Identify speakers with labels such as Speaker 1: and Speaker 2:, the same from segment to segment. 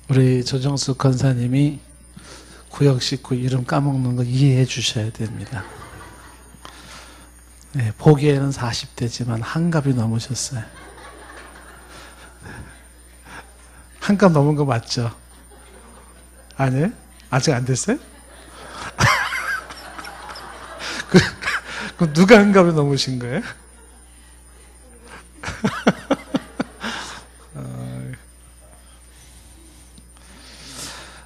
Speaker 1: 우리 조정수 권사님이 구역 식구 이름 까먹는 거 이해해 주셔야 됩니다. 네, 보기에는 40대지만 한갑이 넘으셨어요. 한갑 넘은 거 맞죠? 아니에요? 아직 안 됐어요? 그 누가 한갑이 넘으신 거예요?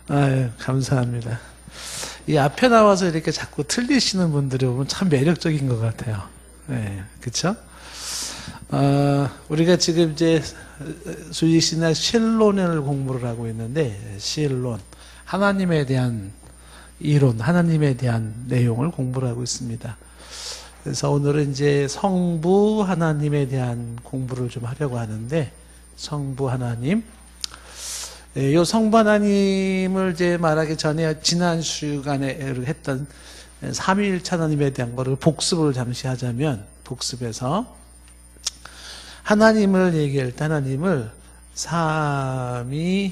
Speaker 1: 아유, 감사합니다. 이 앞에 나와서 이렇게 자꾸 틀리시는 분들이 보면 참 매력적인 것 같아요. 네, 그쵸? 우리가 지금 이제 주일신학 실론을 공부를 하고 있는데, 실론. 하나님에 대한 이론, 하나님에 대한 내용을 공부를 하고 있습니다. 그래서 오늘은 이제 성부 하나님에 대한 공부를 좀 하려고 하는데, 성부 하나님. 요 성부 하나님을 이제 말하기 전에 지난 시간에 했던 삼위일체 하나님에 대한 거를 복습을 잠시 하자면, 복습에서 하나님을 얘기할 때 하나님을 삼위일체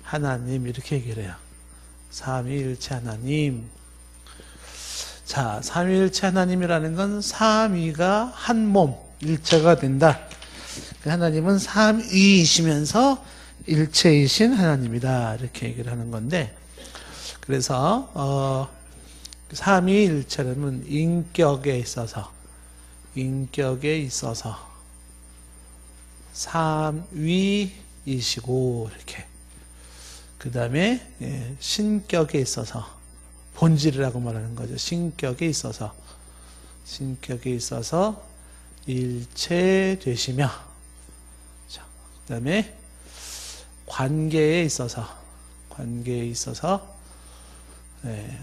Speaker 1: 하나님 이렇게 얘기를 해요. 삼위일체 하나님. 자, 삼위일체 하나님이라는 건 삼위가 한 몸, 일체가 된다. 하나님은 삼위이시면서 일체이신 하나님이다. 이렇게 얘기를 하는 건데, 그래서 삼위일체는 인격에 있어서 삼위이시고, 이렇게. 그 다음에 신격에 있어서 본질이라고 말하는 거죠. 신격에 있어서 일체 되시며, 그 다음에 관계에 있어서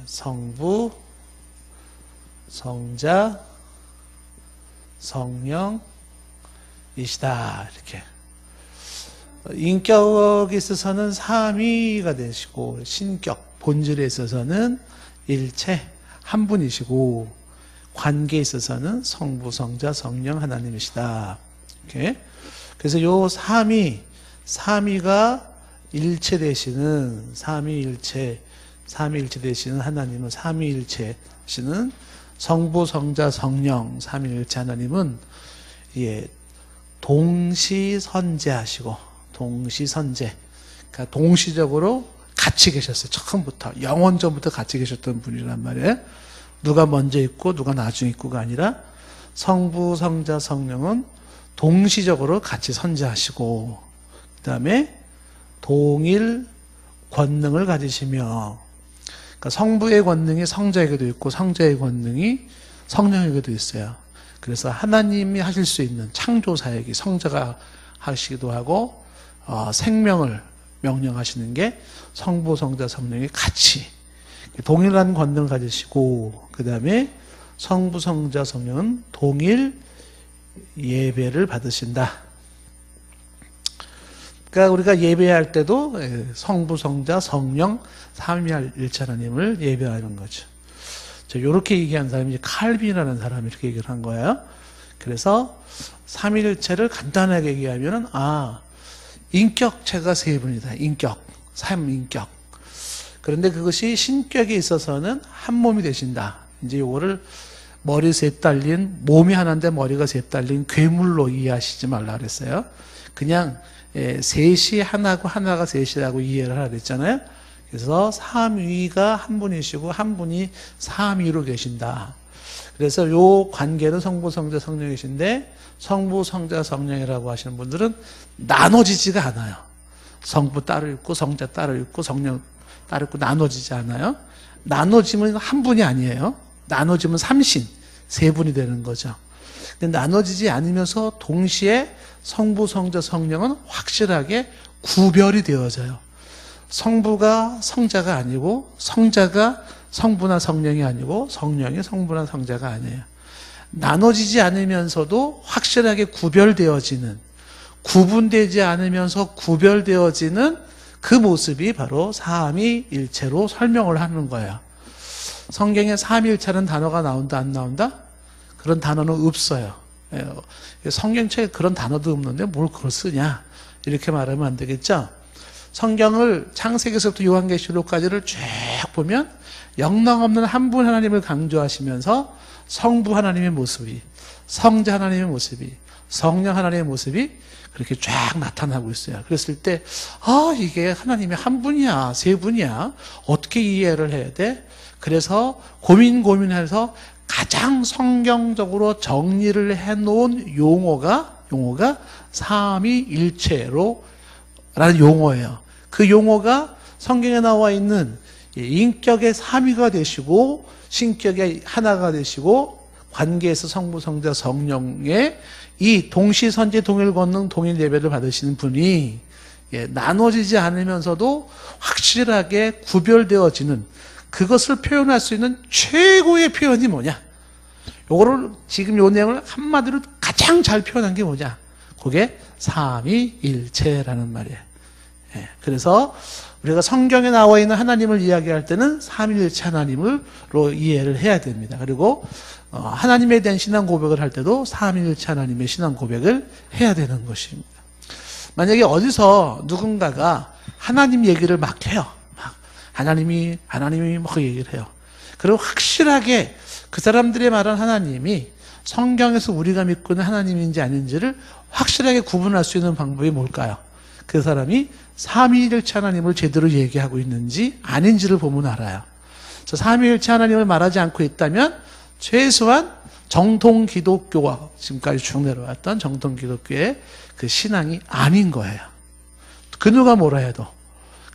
Speaker 1: 성부, 성자, 성령이시다. 이렇게. 인격에 있어서는 삼위가 되시고, 신격, 본질에 있어서는 일체, 한 분이시고, 관계에 있어서는 성부, 성자, 성령 하나님이시다. 이렇게. 그래서 요 삼위가 일체 되시는, 삼위일체 되시는 하나님은, 삼위일체시는 성부, 성자, 성령, 삼위일체 하나님은, 동시선제하시고, 그러니까 동시적으로 같이 계셨어요. 처음부터, 영원전부터 같이 계셨던 분이란 말이에요. 누가 먼저 있고 누가 나중에 있고가 아니라 성부, 성자, 성령은 동시적으로 같이 선제하시고, 그 다음에 동일 권능을 가지시며, 그러니까 성부의 권능이 성자에게도 있고 성자의 권능이 성령에게도 있어요. 그래서 하나님이 하실 수 있는 창조사역이 성자가 하시기도 하고, 생명을 명령하시는 게 성부, 성자, 성령이 같이 동일한 권능을 가지시고, 그 다음에 성부, 성자, 성령은 동일 예배를 받으신다. 그러니까 우리가 예배할 때도 성부, 성자, 성령, 삼위일체 하나님을 예배하는 거죠. 이렇게 얘기한 사람이 칼빈이라는 사람이 이렇게 얘기를 한 거예요. 그래서 삼위일체를 간단하게 얘기하면은, 인격체가 세 분이다. 인격, 삼인격. 그런데 그것이 신격에 있어서는 한 몸이 되신다. 이제 이거를 머리 셋 달린, 몸이 하나인데 머리가 셋 달린 괴물로 이해하시지 말라 그랬어요. 그냥 셋이 하나고 하나가 셋이라고 이해를 하라 그랬잖아요. 그래서 삼위가 한 분이시고 한 분이 삼위로 계신다. 그래서 요 관계는 성부, 성자, 성령이신데, 성부, 성자, 성령이라고 하시는 분들은 나눠지지가 않아요. 성부 따로 있고 성자 따로 있고 성령 따로 있고 나눠지지 않아요. 나눠지면 한 분이 아니에요. 나눠지면 삼신, 세 분이 되는 거죠. 근데 나눠지지 않으면서 동시에 성부, 성자, 성령은 확실하게 구별이 되어져요. 성부가 성자가 아니고, 성자가 성부나 성령이 아니고, 성령이 성부나 성자가 아니에요. 나눠지지 않으면서도 확실하게 구별되어지는, 구분되지 않으면서 구별되어지는 그 모습이 바로 삼위일체로 설명을 하는 거예요. 성경에 삼위일체라는 단어가 나온다 안 나온다? 그런 단어는 없어요. 성경책에 그런 단어도 없는데 뭘 그걸 쓰냐? 이렇게 말하면 안 되겠죠? 성경을 창세기에서부터 요한계시록까지를 쭉 보면 영광없는 한 분 하나님을 강조하시면서 성부 하나님의 모습이, 성자 하나님의 모습이, 성령 하나님의 모습이 그렇게 쫙 나타나고 있어요. 그랬을 때, 이게 하나님의 한 분이야, 세 분이야, 어떻게 이해를 해야 돼? 그래서 고민해서 가장 성경적으로 정리를 해놓은 용어가 삼위일체로 라는 용어예요. 그 용어가 성경에 나와 있는 인격의 삼위가 되시고 신격의 하나가 되시고 관계에서 성부, 성자, 성령의 이 동시선지 동일권능 동일 예배를 받으시는 분이 나눠지지 않으면서도 확실하게 구별되어지는, 그것을 표현할 수 있는 최고의 표현이 뭐냐? 요거를 지금 요 내용을 한마디로 가장 잘 표현한 게 뭐냐? 그게 삼위일체라는 말이에요. 그래서 우리가 성경에 나와 있는 하나님을 이야기할 때는 삼위일체 하나님으로 이해를 해야 됩니다. 그리고 하나님에 대한 신앙 고백을 할 때도 삼위일체 하나님의 신앙 고백을 해야 되는 것입니다. 만약에 어디서 누군가가 하나님 얘기를 막 해요. 하나님이 막 얘기를 해요. 그리고 확실하게 그 사람들이 말한 하나님이 성경에서 우리가 믿고 있는 하나님인지 아닌지를 확실하게 구분할 수 있는 방법이 뭘까요? 그 사람이 삼위일체 하나님을 제대로 얘기하고 있는지 아닌지를 보면 알아요. 삼위일체 하나님을 말하지 않고 있다면 최소한 정통 기독교와 지금까지 쭉 내려왔던 정통 기독교의 그 신앙이 아닌 거예요. 그 누가 뭐라 해도.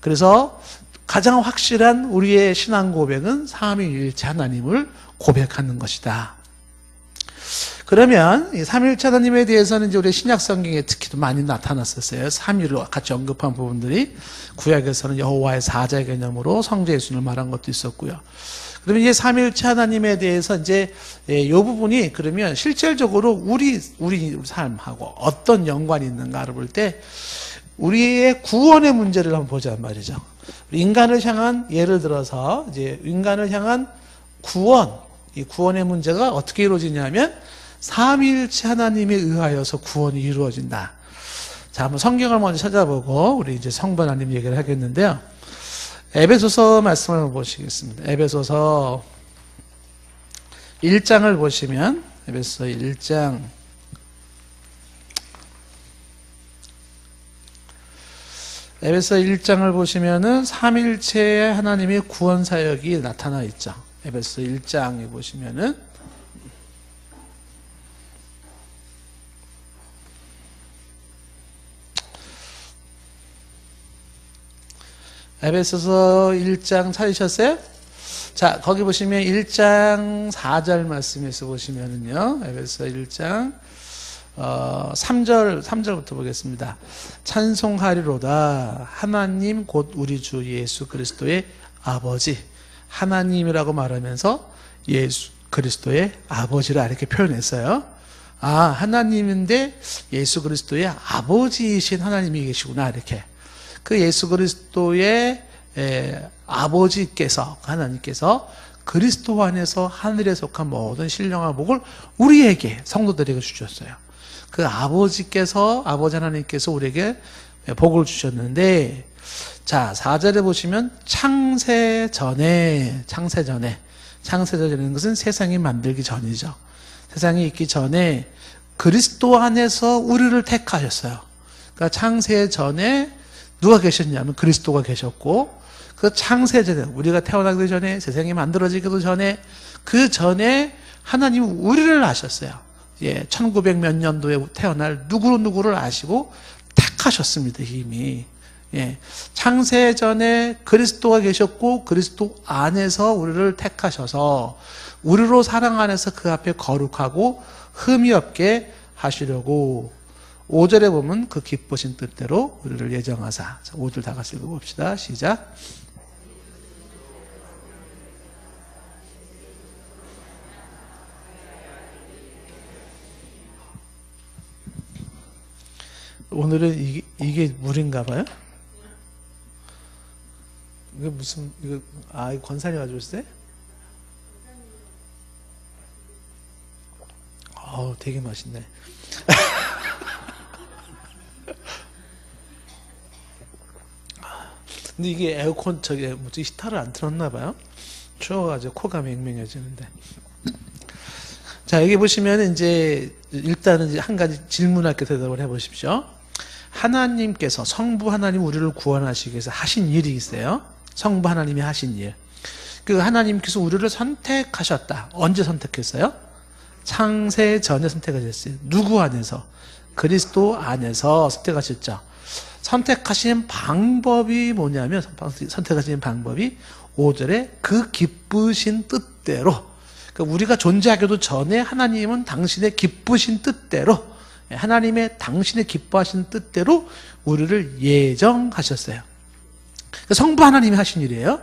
Speaker 1: 그래서 가장 확실한 우리의 신앙 고백은 삼위일체 하나님을 고백하는 것이다. 그러면 이 삼위일체 하나님에 대해서는 이제 우리 신약 성경에 특히 또 많이 나타났었어요. 삼위를 같이 언급한 부분들이 구약에서는 여호와의 사자의 개념으로 성자 예수님을 말한 것도 있었고요. 그러면 이제 삼위일체 하나님에 대해서 이제 이 부분이 그러면 실질적으로 우리 삶하고 어떤 연관이 있는가를 볼 때 우리의 구원의 문제를 한번 보자는 말이죠. 인간을 향한, 예를 들어서 이제 인간을 향한 구원, 이 구원의 문제가 어떻게 이루어지냐면 삼위일체 하나님에 의하여서 구원이 이루어진다. 자, 한번 성경을 먼저 찾아보고 우리 이제 성부 하나님 얘기를 하겠는데요. 에베소서 말씀을 한번 보시겠습니다. 에베소서 1장을 보시면, 에베소서 1장 에베소 1장을 보시면은 삼위일체의 하나님의 구원 사역이 나타나 있죠. 에베소 1장에 보시면은 에베소서 1장 찾으셨어요? 자, 거기 보시면 1장 4절 말씀에서 보시면은요. 에베소 1장 3절부터 보겠습니다. 찬송하리로다 하나님 곧 우리 주 예수 그리스도의 아버지. 하나님이라고 말하면서 예수 그리스도의 아버지라 이렇게 표현했어요. 하나님인데 예수 그리스도의 아버지이신 하나님이 계시구나, 이렇게. 그 예수 그리스도의 아버지께서, 하나님께서 그리스도 안에서 하늘에 속한 모든 신령한 복을 우리에게, 성도들에게 주셨어요. 그 아버지 하나님께서 우리에게 복을 주셨는데, 자, 4절에 보시면 창세전에는 것은 세상이 만들기 전이죠. 세상이 있기 전에 그리스도 안에서 우리를 택하셨어요. 그러니까 창세전에 누가 계셨냐면 그리스도가 계셨고, 그 창세전에, 우리가 태어나기 전에, 세상이 만들어지기도 전에, 그 전에 하나님은 우리를 아셨어요. 1900 몇 년도에 태어날 누구를 아시고 택하셨습니다, 이미. 창세전에 그리스도가 계셨고, 그리스도 안에서 우리를 택하셔서 우리로 사랑 안에서 그 앞에 거룩하고 흠이 없게 하시려고 5절에 보면 그 기쁘신 뜻대로 우리를 예정하사. 5절 다 같이 읽어봅시다. 시작. 오늘은 이게 물인가 봐요? 이게 무슨, 이거 권사님 가져오셨어요? 되게 맛있네. 근데 이게 에어컨 히터를 안 틀었나 봐요. 추워가지고 코가 맹맹해지는데. 자, 여기 보시면 이제 일단은 이제 한 가지 질문할게 대답을 해보십시오. 하나님께서 성부 하나님 우리를 구원하시기 위해서 하신 일이 있어요. 성부 하나님이 하신 일. 그 하나님께서 우리를 선택하셨다. 언제 선택했어요? 창세 전에 선택하셨어요. 누구 안에서? 그리스도 안에서 선택하셨죠. 선택하신 방법이 뭐냐면, 선택하신 방법이 5절에 그 기쁘신 뜻대로, 그러니까 우리가 존재하기도 전에 하나님은 당신의 기쁘신 뜻대로, 하나님의 당신의 기뻐하신 뜻대로 우리를 예정하셨어요. 성부 하나님이 하신 일이에요.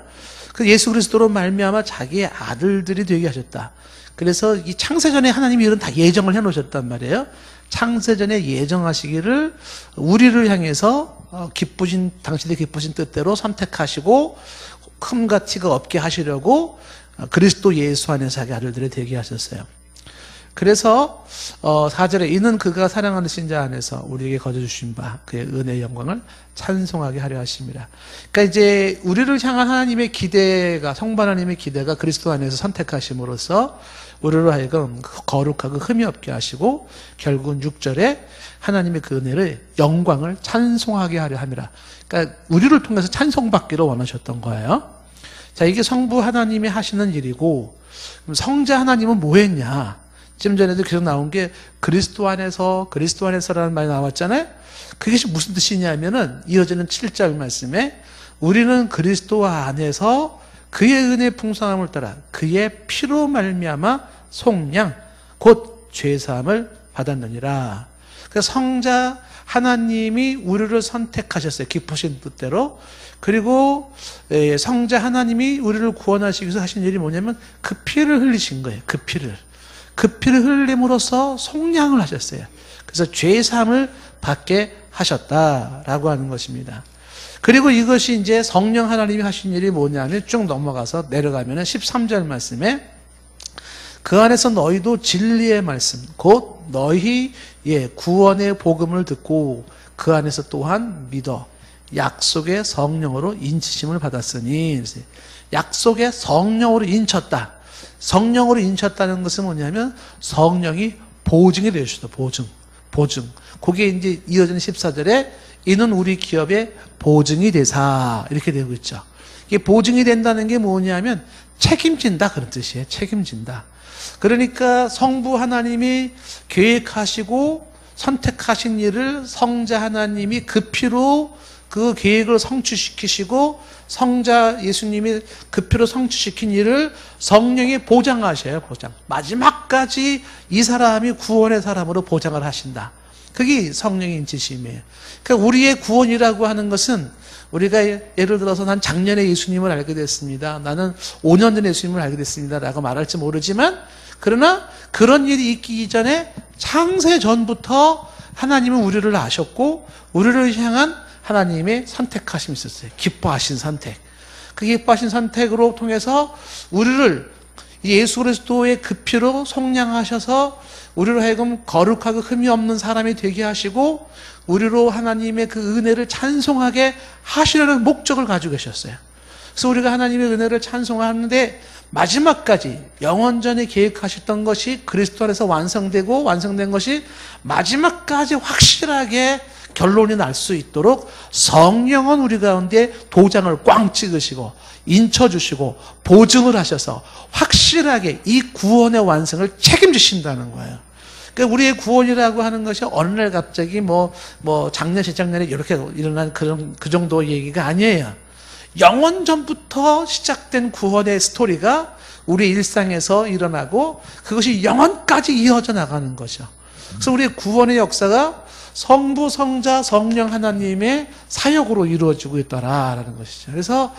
Speaker 1: 그 예수 그리스도로 말미암아 자기의 아들들이 되게 하셨다. 그래서 이 창세전에 하나님이 이런 다 예정을 해놓으셨단 말이에요. 창세전에 예정하시기를 우리를 향해서 당신의 기쁘신 뜻대로 선택하시고 흠과 티가 없게 하시려고 그리스도 예수 안에서 자기 아들들을 되게 하셨어요. 그래서 4절에 이는 그가 사랑하는 신자 안에서 우리에게 거저주신 바 그의 은혜의 영광을 찬송하게 하려 하십니다. 그러니까 이제 우리를 향한 하나님의 기대가, 성부 하나님의 기대가 그리스도 안에서 선택하심으로써 우리로 하여금 거룩하고 흠이 없게 하시고 결국은 6절에 하나님의 그 은혜를 영광을 찬송하게 하려 함이라. 그러니까 우리를 통해서 찬송받기를 원하셨던 거예요. 자, 이게 성부 하나님이 하시는 일이고, 그럼 성자 하나님은 뭐 했냐? 지금 전에도 계속 나온 게 그리스도 안에서라는 말이 나왔잖아요. 그게 무슨 뜻이냐면은 이어지는 7절 말씀에 우리는 그리스도 안에서 그의 은혜 풍성함을 따라 그의 피로 말미암아 속량 곧 죄사함을 받았느니라. 그래서 성자 하나님이 우리를 선택하셨어요. 기쁘신 뜻대로. 그리고 성자 하나님이 우리를 구원하시기 위해서 하신 일이 뭐냐면 그 피를 흘리신 거예요. 그 피를 흘림으로써 속량을 하셨어요. 그래서 죄사함을 받게 하셨다라고 하는 것입니다. 그리고 이것이 이제 성령 하나님이 하신 일이 뭐냐면 쭉 넘어가서 내려가면 13절 말씀에 그 안에서 너희도 진리의 말씀 곧 너희의 구원의 복음을 듣고 그 안에서 또한 믿어 약속의 성령으로 인치심을 받았으니, 약속의 성령으로 인쳤다. 성령으로 인쳤다는 것은 뭐냐면 성령이 보증이 되어주셨다. 보증. 그게 이제 이어지는 14절에 이는 우리 기업의 보증이 되사 이렇게 되고 있죠. 이게 보증이 된다는 게 뭐냐면 책임진다 그런 뜻이에요. 책임진다. 그러니까 성부 하나님이 계획하시고 선택하신 일을 성자 하나님이 그 피로 그 계획을 성취시키시고 성자 예수님이 그 피로 성취시킨 일을 성령이 보장하셔요. 보장. 마지막까지 이 사람이 구원의 사람으로 보장을 하신다. 그게 성령의 인치심이에요. 그러니까 우리의 구원이라고 하는 것은 우리가 예를 들어서 난 작년에 예수님을 알게 됐습니다. 나는 5년 전에 예수님을 알게 됐습니다. 라고 말할지 모르지만 그러나 그런 일이 있기 이전에 창세 전부터 하나님은 우리를 아셨고 우리를 향한 하나님의 선택하심이 있었어요. 기뻐하신 선택. 그 기뻐하신 선택으로 통해서 우리를 예수 그리스도의 그 피로 속량하셔서 우리로 하여금 거룩하고 흠이 없는 사람이 되게 하시고 우리로 하나님의 그 은혜를 찬송하게 하시려는 목적을 가지고 계셨어요. 그래서 우리가 하나님의 은혜를 찬송하는데 마지막까지 영원전에 계획하셨던 것이 그리스도 안에서 완성된 것이 마지막까지 확실하게 결론이 날 수 있도록 성령은 우리 가운데 도장을 꽝 찍으시고 인쳐주시고 보증을 하셔서 확실하게 이 구원의 완성을 책임지신다는 거예요. 그러니까 우리의 구원이라고 하는 것이 어느 날 갑자기 작년, 재작년에 이렇게 일어난 그 정도 얘기가 아니에요. 영원 전부터 시작된 구원의 스토리가 우리 일상에서 일어나고 그것이 영원까지 이어져 나가는 것이죠. 그래서 우리의 구원의 역사가 성부, 성자, 성령 하나님의 사역으로 이루어지고 있다라는 것이죠. 그래서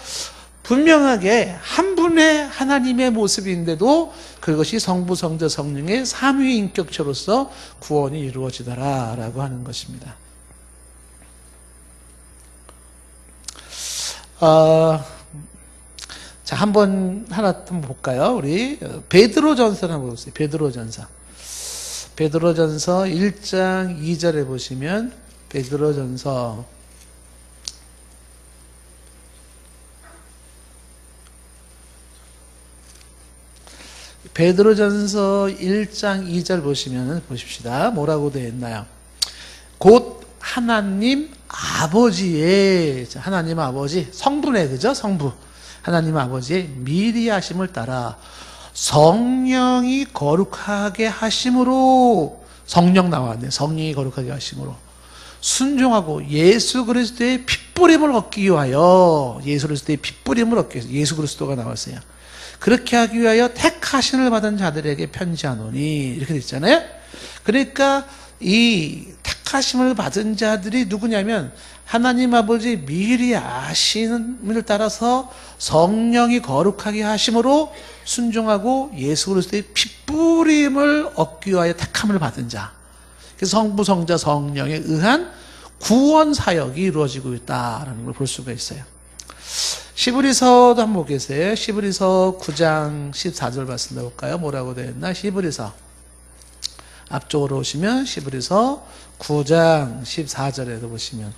Speaker 1: 분명하게 한 분의 하나님의 모습인데도 그것이 성부, 성자, 성령의 삼위인격체로서 구원이 이루어지더라라고 하는 것입니다. 자, 하나 볼까요? 우리 베드로전서를 한번 보세요. 베드로전서 1장 2절에 보시면 베드로전서 베드로전서 1장 2절 보시면 보십시다. 뭐라고 되어 있나요? 곧 하나님 아버지의, 하나님 아버지 성부네, 그죠? 성부. 하나님 아버지의 미리 하심을 따라 성령이 거룩하게 하심으로, 성령 나왔네. 성령이 거룩하게 하심으로 순종하고 예수 그리스도의 핏부림을 얻기 위하여, 예수 그리스도의 핏부림을 얻기 위해서, 예수 그리스도가 나왔어요. 그렇게 하기 위하여 택하심을 받은 자들에게 편지하노니, 이렇게 되어 있잖아요. 그러니까 이 택하심을 받은 자들이 누구냐면 하나님 아버지 미리 아심을 따라서 성령이 거룩하게 하심으로 순종하고 예수 그리스도의 핏부림을 얻기 위하여 택함을 받은 자. 그래서 성부, 성자, 성령에 의한 구원 사역이 이루어지고 있다라는 걸 볼 수가 있어요. 시브리서도 한번 보겠어요. 시브리서 9장 14절 말씀 나올까요? 뭐라고 되어 있나? 시브리서 앞쪽으로 오시면 시브리서 9장 14절에도 보시면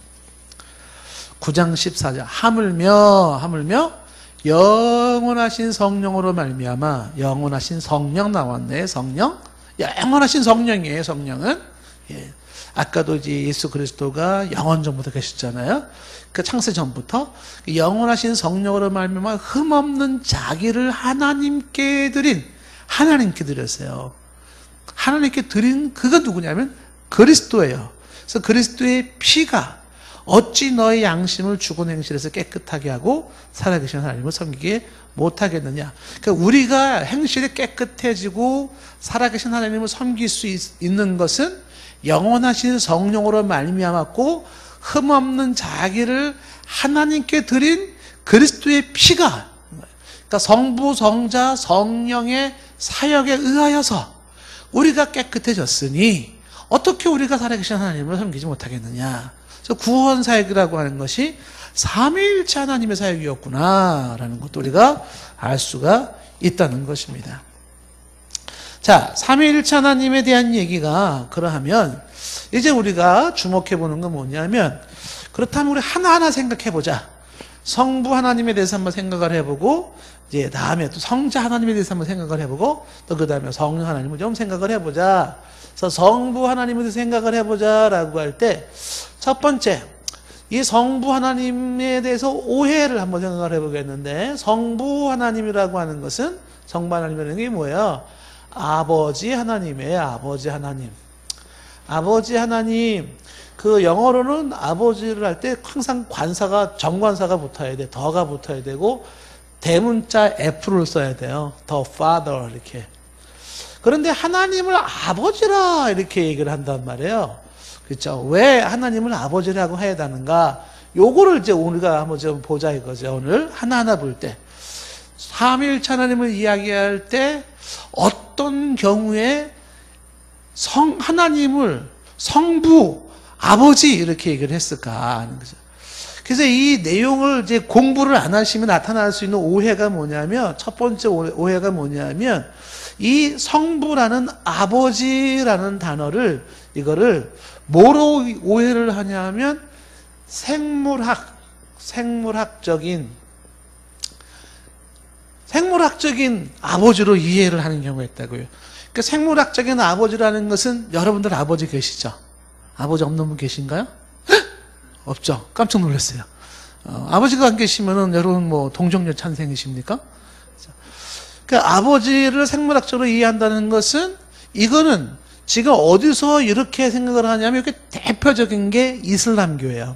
Speaker 1: 9장 14절 하물며 영원하신 성령으로 말미암아, 영원하신 성령 나왔네. 성령, 영원하신 성령이에요. 성령은, 예. 아까도 이제 예수 그리스도가 영원 전부터 계셨잖아요. 그 창세 전부터 영원하신 성령으로 말미암아 흠없는 자기를 하나님께 드렸어요. 하나님께 드린 그가 누구냐면 그리스도예요. 그래서 그리스도의 피가 어찌 너의 양심을 죽은 행실에서 깨끗하게 하고 살아계신 하나님을 섬기게 못하겠느냐. 그러니까 우리가 행실이 깨끗해지고 살아계신 하나님을 섬길 수 있는 것은 영원하신 성령으로 말미암았고 흠없는 자기를 하나님께 드린 그리스도의 피가, 그러니까 성부, 성자, 성령의 사역에 의하여서 우리가 깨끗해졌으니 어떻게 우리가 살아계신 하나님을 섬기지 못하겠느냐. 그래서 구원 사역이라고 하는 것이 삼위일체 하나님의 사역이었구나라는 것도 우리가 알 수가 있다는 것입니다. 자, 삼위일체 하나님에 대한 얘기가 그러하면 이제 우리가 주목해 보는 건 뭐냐면, 그렇다면 우리 하나하나 생각해 보자. 성부 하나님에 대해서 한번 생각을 해보고, 이제 다음에 또 성자 하나님에 대해서 한번 생각을 해보고, 또 그 다음에 성령 하나님을 좀 생각을 해보자. 그래서 성부 하나님에 대해서 생각을 해보자라고 할 때, 첫 번째, 이 성부 하나님에 대해서 오해를 한번 생각을 해보겠는데, 성부 하나님이라고 하는 것은, 성부 하나님이라는 게 뭐예요? 아버지 하나님이에요. 아버지 하나님. 아버지 하나님. 그 영어로는 아버지를 할 때 항상 관사가, 정관사가 붙어야 돼. 더가 붙어야 되고, 대문자 F를 써야 돼요. The Father, 이렇게. 그런데 하나님을 아버지라 이렇게 얘기를 한단 말이에요. 그렇죠? 왜 하나님을 아버지라고 해야 하는가? 요거를 이제 우리가 한번 좀 보자 이거죠. 오늘 하나하나 볼 때. 삼위일체 하나님을 이야기할 때 어떤 경우에 하나님을 성부, 아버지 이렇게 얘기를 했을까 하는 거죠. 그래서 이 내용을 이제 공부를 안 하시면 나타날 수 있는 오해가 뭐냐면, 첫 번째 오해가 뭐냐면, 이 성부라는 아버지라는 단어를, 이거를 뭐로 오해를 하냐면 생물학적인 아버지로 이해를 하는 경우가 있다고요. 그러니까 생물학적인 아버지라는 것은, 여러분들 아버지 계시죠? 아버지 없는 분 계신가요? 없죠? 깜짝 놀랐어요. 아버지가 안 계시면은 여러분 뭐 동정녀 찬생이십니까? 그러니까 아버지를 생물학적으로 이해한다는 것은, 이거는 지금 어디서 이렇게 생각을 하냐면, 이게 대표적인 게 이슬람교예요.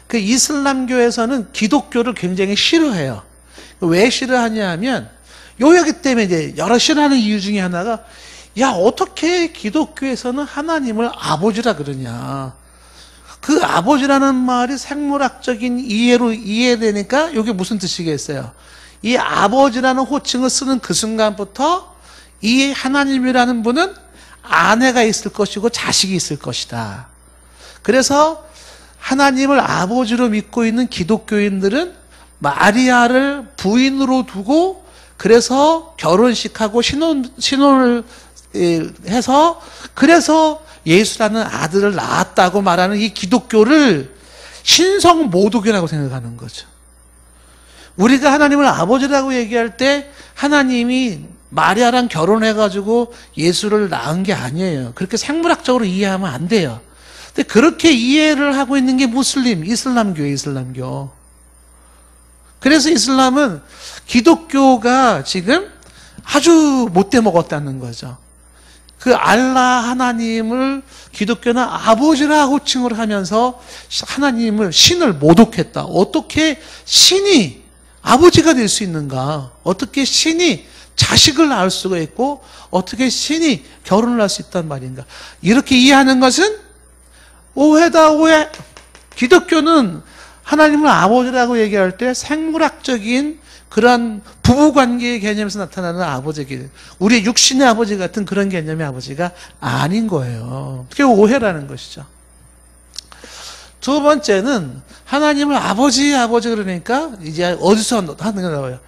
Speaker 1: 그 이슬람교에서는 기독교를 굉장히 싫어해요. 왜 싫어하냐면, 여기 때문에 이제 여러 싫어하는 이유 중에 하나가, 야, 어떻게 기독교에서는 하나님을 아버지라 그러냐. 그 아버지라는 말이 생물학적인 이해로 이해되니까 이게 무슨 뜻이겠어요? 이 아버지라는 호칭을 쓰는 그 순간부터 이 하나님이라는 분은 아내가 있을 것이고 자식이 있을 것이다. 그래서 하나님을 아버지로 믿고 있는 기독교인들은 마리아를 부인으로 두고, 그래서 결혼식하고 신혼을 해서, 그래서 예수라는 아들을 낳았다고 말하는 이 기독교를 신성 모독이라고 생각하는 거죠. 우리가 하나님을 아버지라고 얘기할 때 하나님이 마리아랑 결혼해가지고 예수를 낳은 게 아니에요. 그렇게 생물학적으로 이해하면 안 돼요. 근데 그렇게 이해를 하고 있는 게 이슬람교예요, 이슬람교. 그래서 이슬람은 기독교가 지금 아주 못돼 먹었다는 거죠. 그 알라 하나님을 기독교는 아버지라고 칭을 하면서 하나님을, 신을 모독했다. 어떻게 신이 아버지가 될 수 있는가? 어떻게 신이 자식을 낳을 수가 있고 어떻게 신이 결혼을 할 수 있단 말인가? 이렇게 이해하는 것은 오해다, 오해. 기독교는 하나님을 아버지라고 얘기할 때 생물학적인 그런 부부관계의 개념에서 나타나는 아버지에게, 우리의 육신의 아버지 같은 그런 개념의 아버지가 아닌 거예요. 그게 오해라는 것이죠. 두 번째는 하나님을 아버지 그러니까 이제 어디서 하는 게 나와요?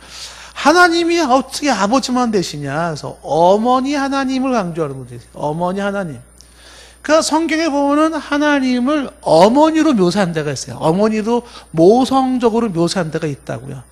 Speaker 1: 하나님이 어떻게 아버지만 되시냐? 그래서 어머니 하나님을 강조하는 거죠. 어머니 하나님. 그 성경에 보면은 하나님을 어머니로 묘사한 데가 있어요. 어머니로 모성적으로 묘사한 데가 있다고요.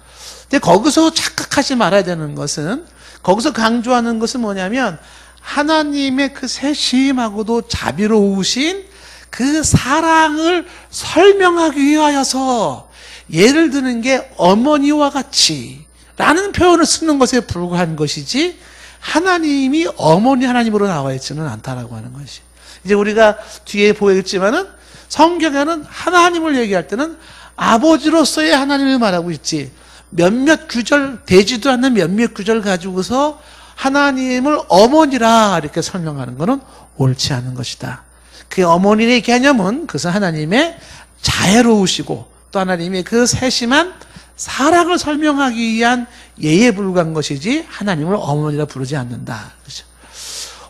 Speaker 1: 근데 거기서 착각하지 말아야 되는 것은, 거기서 강조하는 것은 뭐냐면 하나님의 그 세심하고도 자비로우신 그 사랑을 설명하기 위하여서 예를 드는 게 어머니와 같이 라는 표현을 쓰는 것에 불과한 것이지 하나님이 어머니 하나님으로 나와 있지는 않다라고 하는 것이. 이제 우리가 뒤에 보겠지만은 성경에는 하나님을 얘기할 때는 아버지로서의 하나님을 말하고 있지, 몇몇 구절, 되지도 않는 몇몇 구절 가지고서 하나님을 어머니라 이렇게 설명하는 것은 옳지 않은 것이다. 그 어머니의 개념은 그것은 하나님의 자애로우시고 또 하나님의 그 세심한 사랑을 설명하기 위한 예에 불과한 것이지 하나님을 어머니라 부르지 않는다. 그렇죠?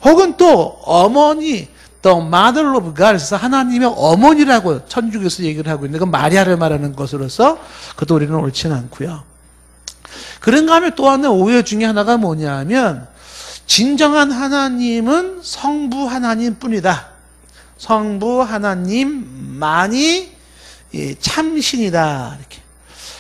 Speaker 1: 혹은 또 어머니, 또 mother of God, 그래서 하나님의 어머니라고 천주교에서 얘기를 하고 있는데 그건 마리아를 말하는 것으로서 그것도 우리는 옳지는 않고요. 그런가 하면 또 하나 오해 중에 하나가 뭐냐면 진정한 하나님은 성부 하나님뿐이다. 성부 하나님만이 참신이다. 이렇게.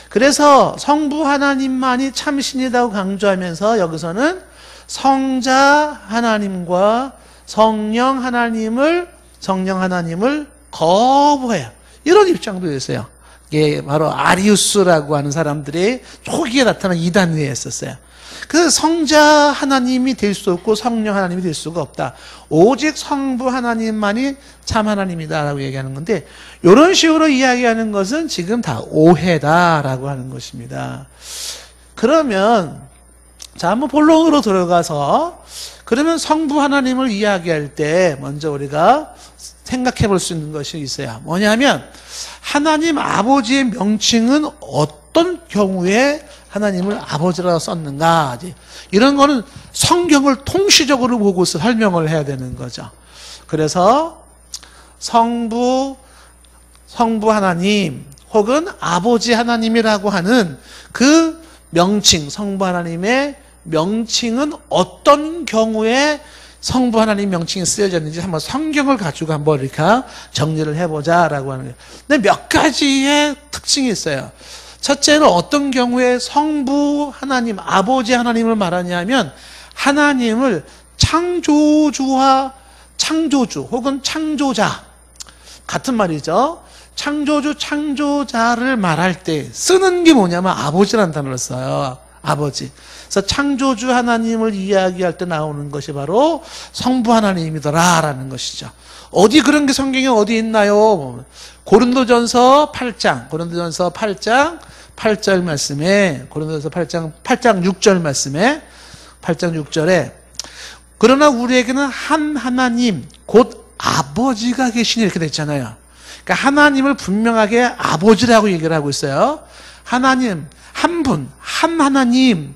Speaker 1: 그래서 성부 하나님만이 참신이라고 강조하면서 여기서는 성자 하나님과 성령 하나님을 거부해요. 이런 입장도 있어요. 이게 바로 아리우스라고 하는 사람들이 초기에 나타난 이단회였었어요. 그 성자 하나님이 될 수 없고 성령 하나님이 될 수가 없다. 오직 성부 하나님만이 참 하나님이다라고 얘기하는 건데, 이런 식으로 이야기하는 것은 지금 다 오해다라고 하는 것입니다. 그러면 자, 한번 본론으로 들어가서, 그러면 성부 하나님을 이야기할 때 먼저 우리가 생각해 볼 수 있는 것이 있어요. 뭐냐면 하나님 아버지의 명칭은 어떤 경우에 하나님을 아버지라고 썼는가, 이런 거는 성경을 통시적으로 보고서 설명을 해야 되는 거죠. 그래서 성부 하나님 혹은 아버지 하나님이라고 하는 그 명칭, 성부 하나님의 명칭은 어떤 경우에 성부 하나님 명칭이 쓰여졌는지 한번 성경을 가지고 한번 이렇게 정리를 해보자라고 하는 거예요. 근데 몇 가지의 특징이 있어요. 첫째는 어떤 경우에 성부 하나님, 아버지 하나님을 말하냐면 하나님을 창조주와 창조주 혹은 창조자, 같은 말이죠. 창조주, 창조자를 말할 때 쓰는 게 뭐냐면 아버지라는 단어를 써요. 아버지. 그래서 창조주 하나님을 이야기할 때 나오는 것이 바로 성부 하나님이더라라는 것이죠. 어디 그런 게 성경에 어디 있나요? 고린도전서 8장 8절 말씀에, 고린도전서 8장 6절 말씀에, 8장 6절에 그러나 우리에게는 한 하나님 곧 아버지가 계시니 이렇게 됐잖아요. 그러니까 하나님을 분명하게 아버지라고 얘기를 하고 있어요. 하나님, 한 분, 한 하나님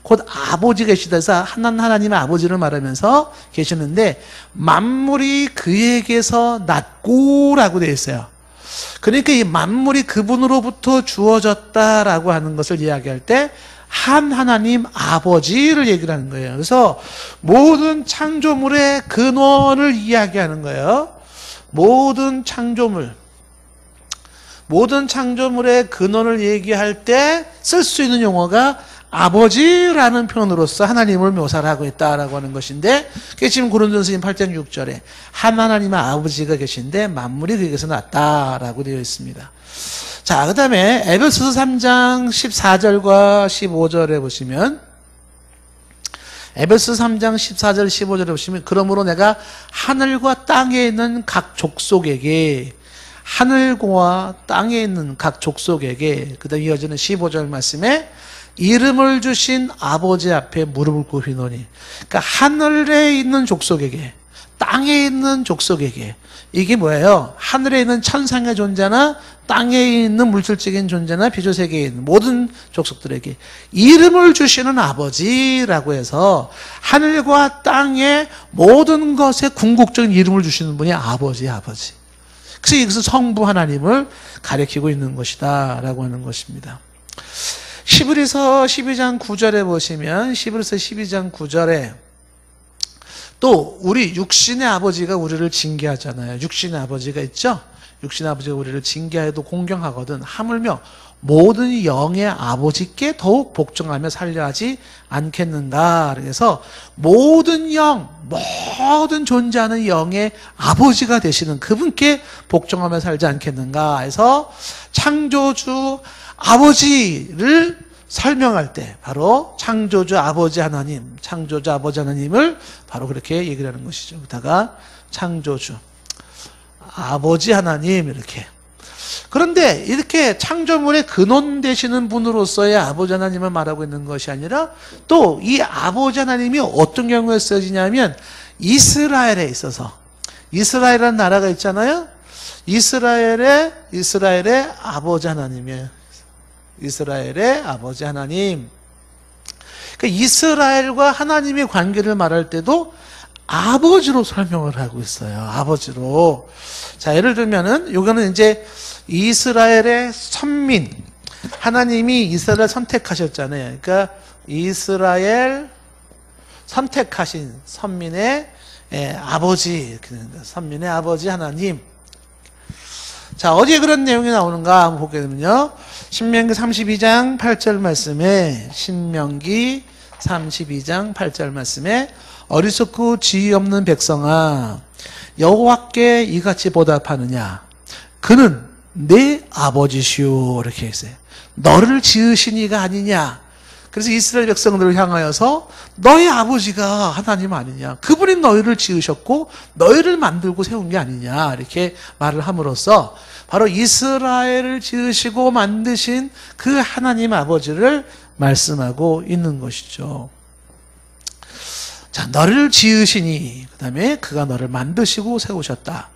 Speaker 1: 곧 아버지 계시다 해서 하나님의 아버지를 말하면서 계시는데 만물이 그에게서 났고라고 되어 있어요. 그러니까 이 만물이 그분으로부터 주어졌다라고 하는 것을 이야기할 때 한 하나님 아버지를 얘기를 하는 거예요. 그래서 모든 창조물의 근원을 이야기하는 거예요. 모든 창조물의 근원을 얘기할 때 쓸 수 있는 용어가 아버지라는 표현으로서 하나님을 묘사를 하고 있다라고 하는 것인데, 그게 지금 고린도전서 8장 6절에 한 하나님의 아버지가 계신데 만물이 그에게서 났다라고 되어 있습니다. 자, 그 다음에 에베소서 3장 14절과 15절에 보시면, 에베소서 3장 14절 15절에 보시면, 그러므로 내가 하늘과 땅에 있는 각 족속에게, 하늘과 땅에 있는 각 족속에게, 그 다음에 이어지는 15절 말씀에 이름을 주신 아버지 앞에 무릎을 꿇히노니, 그러니까 하늘에 있는 족속에게, 땅에 있는 족속에게, 이게 뭐예요? 하늘에 있는 천상의 존재나 땅에 있는 물질적인 존재나 비조세계에 있는 모든 족속들에게 이름을 주시는 아버지라고 해서 하늘과 땅의 모든 것에 궁극적인 이름을 주시는 분이 아버지. 그래서 이것은 성부 하나님을 가리키고 있는 것이다 라고 하는 것입니다. 히브리서 12장 9절에 보시면, 히브리서 12장 9절에 또 우리 육신의 아버지가 우리를 징계하잖아요. 육신의 아버지가 있죠. 육신의 아버지가 우리를 징계해도 공경하거든 하물며 모든 영의 아버지께 더욱 복종하며 살려하지 않겠는가. 그래서 모든 영, 모든 존재하는 영의 아버지가 되시는 그분께 복종하며 살지 않겠는가 해서 창조주 아버지를 설명할 때 바로 창조주 아버지 하나님을 바로 그렇게 얘기를 하는 것이죠. 그다가 창조주 아버지 하나님 이렇게. 그런데 이렇게 창조물의 근원 되시는 분으로서의 아버지 하나님을 말하고 있는 것이 아니라 또 이 아버지 하나님이 어떤 경우에 쓰여지냐면 이스라엘에 있어서, 이스라엘이라는 나라가 있잖아요. 이스라엘의 아버지 하나님이에요. 이스라엘의 아버지 하나님. 그러니까 이스라엘과 하나님의 관계를 말할 때도 아버지로 설명을 하고 있어요. 아버지로. 자, 예를 들면은 요거는 이제 이스라엘의 선민, 하나님이 이스라엘을 선택하셨잖아요. 그러니까 이스라엘 선택하신 선민의 아버지, 선민의 아버지 하나님. 자, 어디에 그런 내용이 나오는가 한번 보게 되면요. 신명기 32장 8절 말씀에, 신명기 32장 8절 말씀에 어리석고 지혜 없는 백성아, 여호와께 이같이 보답하느냐? 그는 내 아버지시오. 이렇게 했어요. 너를 지으신 이가 아니냐? 그래서 이스라엘 백성들을 향하여서 너의 아버지가 하나님 아니냐? 그분이 너희를 지으셨고 너희를 만들고 세운 게 아니냐? 이렇게 말을 함으로써 바로 이스라엘을 지으시고 만드신 그 하나님 아버지를 말씀하고 있는 것이죠. 자, 너를 지으시니, 그 다음에 그가 너를 만드시고 세우셨다.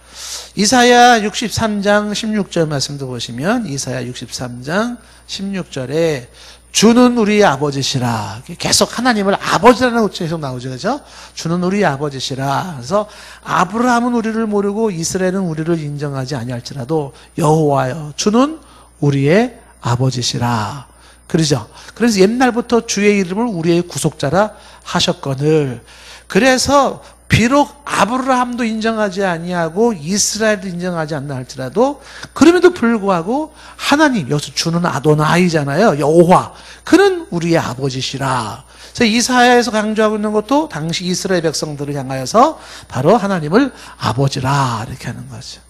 Speaker 1: 이사야 63장 16절 말씀도 보시면, 이사야 63장 16절에 주는 우리의 아버지시라. 계속 하나님을 아버지라는 것이 계속 나오죠. 그죠? 주는 우리의 아버지시라. 그래서 아브라함은 우리를 모르고 이스라엘은 우리를 인정하지 아니할지라도 여호와여, 주는 우리의 아버지시라. 그러죠? 그래서 옛날부터 주의 이름을 우리의 구속자라 하셨거늘. 그래서 비록 아브라함도 인정하지 아니하고 이스라엘도 인정하지 않나 할지라도 그럼에도 불구하고 하나님, 여기서 주는 아도나이잖아요. 여호와, 그는 우리의 아버지시라. 그래서 이사야에서 강조하고 있는 것도 당시 이스라엘 백성들을 향하여서 바로 하나님을 아버지라 이렇게 하는 거죠.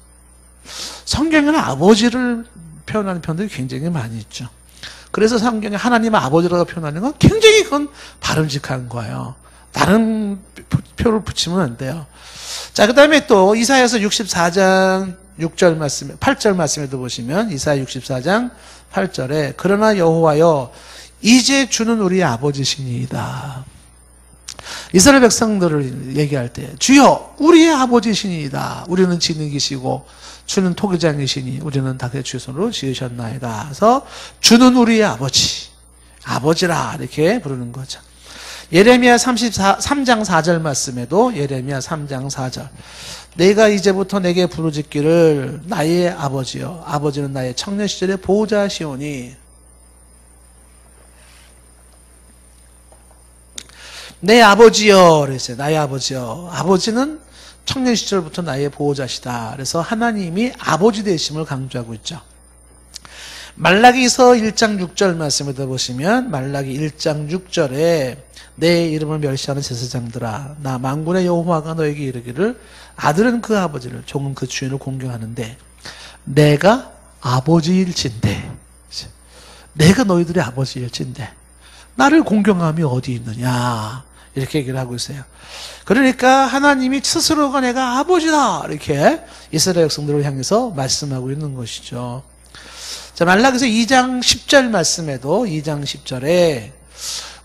Speaker 1: 성경에는 아버지를 표현하는 편들이 굉장히 많이 있죠. 그래서 성경에 하나님의 아버지라고 표현하는 건 굉장히 그건 바람직한 거예요. 다른 표를 붙이면 안 돼요. 자, 그 다음에 또 이사야서 64장 6절 말씀, 8절 말씀에도 보시면 이사야 64장 8절에 그러나 여호와여, 이제 주는 우리의 아버지시니이다. 이스라엘 백성들을 얘기할 때 주여 우리의 아버지시니이다. 우리는 진흙이시고 주는 토기장이시니 우리는 닭의 주 손으로 지으셨나이다. 그래서 주는 우리의 아버지, 아버지라 이렇게 부르는 거죠. 예레미야 3장 4절 말씀에도 예레미야 3장 4절 내가 이제부터 내게 부르짖기를 나의 아버지여, 아버지는 나의 청년 시절의 보호자시오니 내 아버지여 그랬어요. 나의 아버지여. 아버지는 청년 시절부터 나의 보호자시다. 그래서 하나님이 아버지 되심을 강조하고 있죠. 말라기서 1장 6절 말씀에도 보시면 말라기 1장 6절에 내 이름을 멸시하는 제사장들아 나 만군의 여호와가 너에게 이르기를 아들은 그 아버지를 종은 그 주인을 공경하는데 내가 아버지일진데 내가 너희들의 아버지일진데 나를 공경함이 어디 있느냐 이렇게 얘기를 하고 있어요. 그러니까 하나님이 스스로가 내가 아버지다 이렇게 이스라엘 백성들을 향해서 말씀하고 있는 것이죠. 자, 말라기서 2장 10절 말씀에도 2장 10절에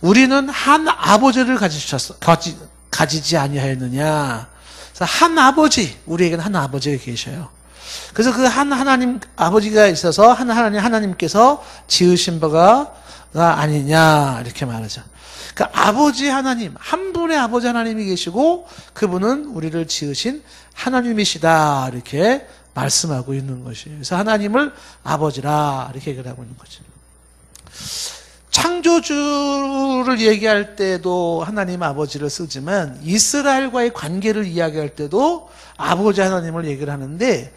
Speaker 1: 우리는 한 아버지를 가지지 아니하였느냐. 그래서 한 아버지, 우리에게는 한 아버지가 계셔요. 그래서 그 한 하나님 아버지가 있어서 한 하나님께서 지으신 바가 아니냐 이렇게 말하죠. 그러니까 아버지 하나님, 한 분의 아버지 하나님이 계시고 그분은 우리를 지으신 하나님이시다 이렇게 말씀하고 있는 것이에요. 그래서 하나님을 아버지라 이렇게 얘기를 하고 있는 거죠. 창조주를 얘기할 때도 하나님 아버지를 쓰지만 이스라엘과의 관계를 이야기할 때도 아버지 하나님을 얘기를 하는데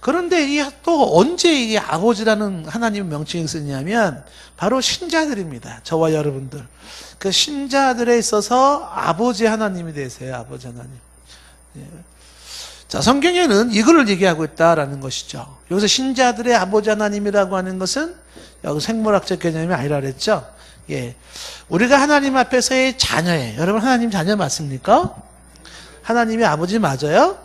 Speaker 1: 그런데 이게 또 언제 이게 아버지라는 하나님 명칭이 쓰냐면 바로 신자들입니다. 저와 여러분들. 그 신자들에 있어서 아버지 하나님이 되세요. 아버지 하나님. 예. 자, 성경에는 이거를 얘기하고 있다라는 것이죠. 여기서 신자들의 아버지 하나님이라고 하는 것은 여기 생물학적 개념이 아니라 그랬죠. 예. 우리가 하나님 앞에서의 자녀예요. 여러분 하나님 자녀 맞습니까? 하나님의 아버지 맞아요?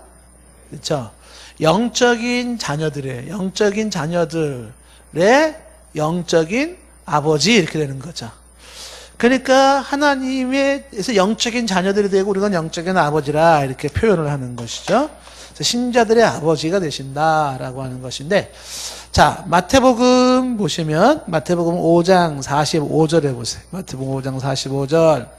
Speaker 1: 그렇죠? 영적인 자녀들이에요. 영적인 자녀들의 영적인 아버지 이렇게 되는 거죠. 그러니까 하나님에서 영적인 자녀들이 되고 우리가 영적인 아버지라 이렇게 표현을 하는 것이죠. 신자들의 아버지가 되신다라고 하는 것인데, 자, 마태복음 보시면 마태복음 5장 45절에 보세요. 마태복음 5장 45절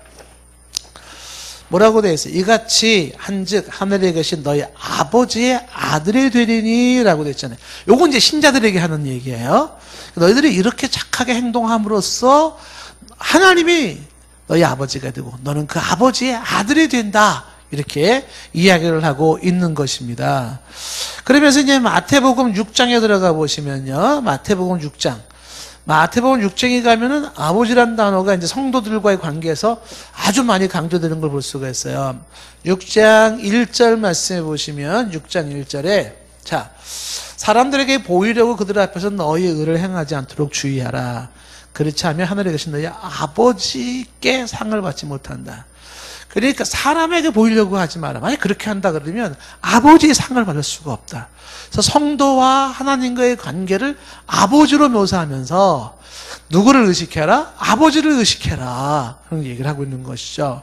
Speaker 1: 뭐라고 되어 있어요? 이같이 한즉 하늘에 계신 너희 아버지의 아들이 되리니 라고 되어 있잖아요. 요건 이제 신자들에게 하는 얘기예요. 너희들이 이렇게 착하게 행동함으로써 하나님이 너희 아버지가 되고 너는 그 아버지의 아들이 된다. 이렇게 이야기를 하고 있는 것입니다. 그러면서 이제 마태복음 6장에 들어가 보시면요. 마태복음 6장. 마태복음 6장에 가면은 아버지란 단어가 이제 성도들과의 관계에서 아주 많이 강조되는 걸 볼 수가 있어요. 6장 1절 말씀해 보시면 6장 1절에 자, 사람들에게 보이려고 그들 앞에서 너희의 의를 행하지 않도록 주의하라. 그렇지 않으면 하늘에 계신 너희 아버지께 상을 받지 못한다. 그러니까 사람에게 보이려고 하지 마라. 만약 그렇게 한다 그러면 아버지의 상을 받을 수가 없다. 그래서 성도와 하나님과의 관계를 아버지로 묘사하면서 누구를 의식해라? 아버지를 의식해라. 그런 얘기를 하고 있는 것이죠.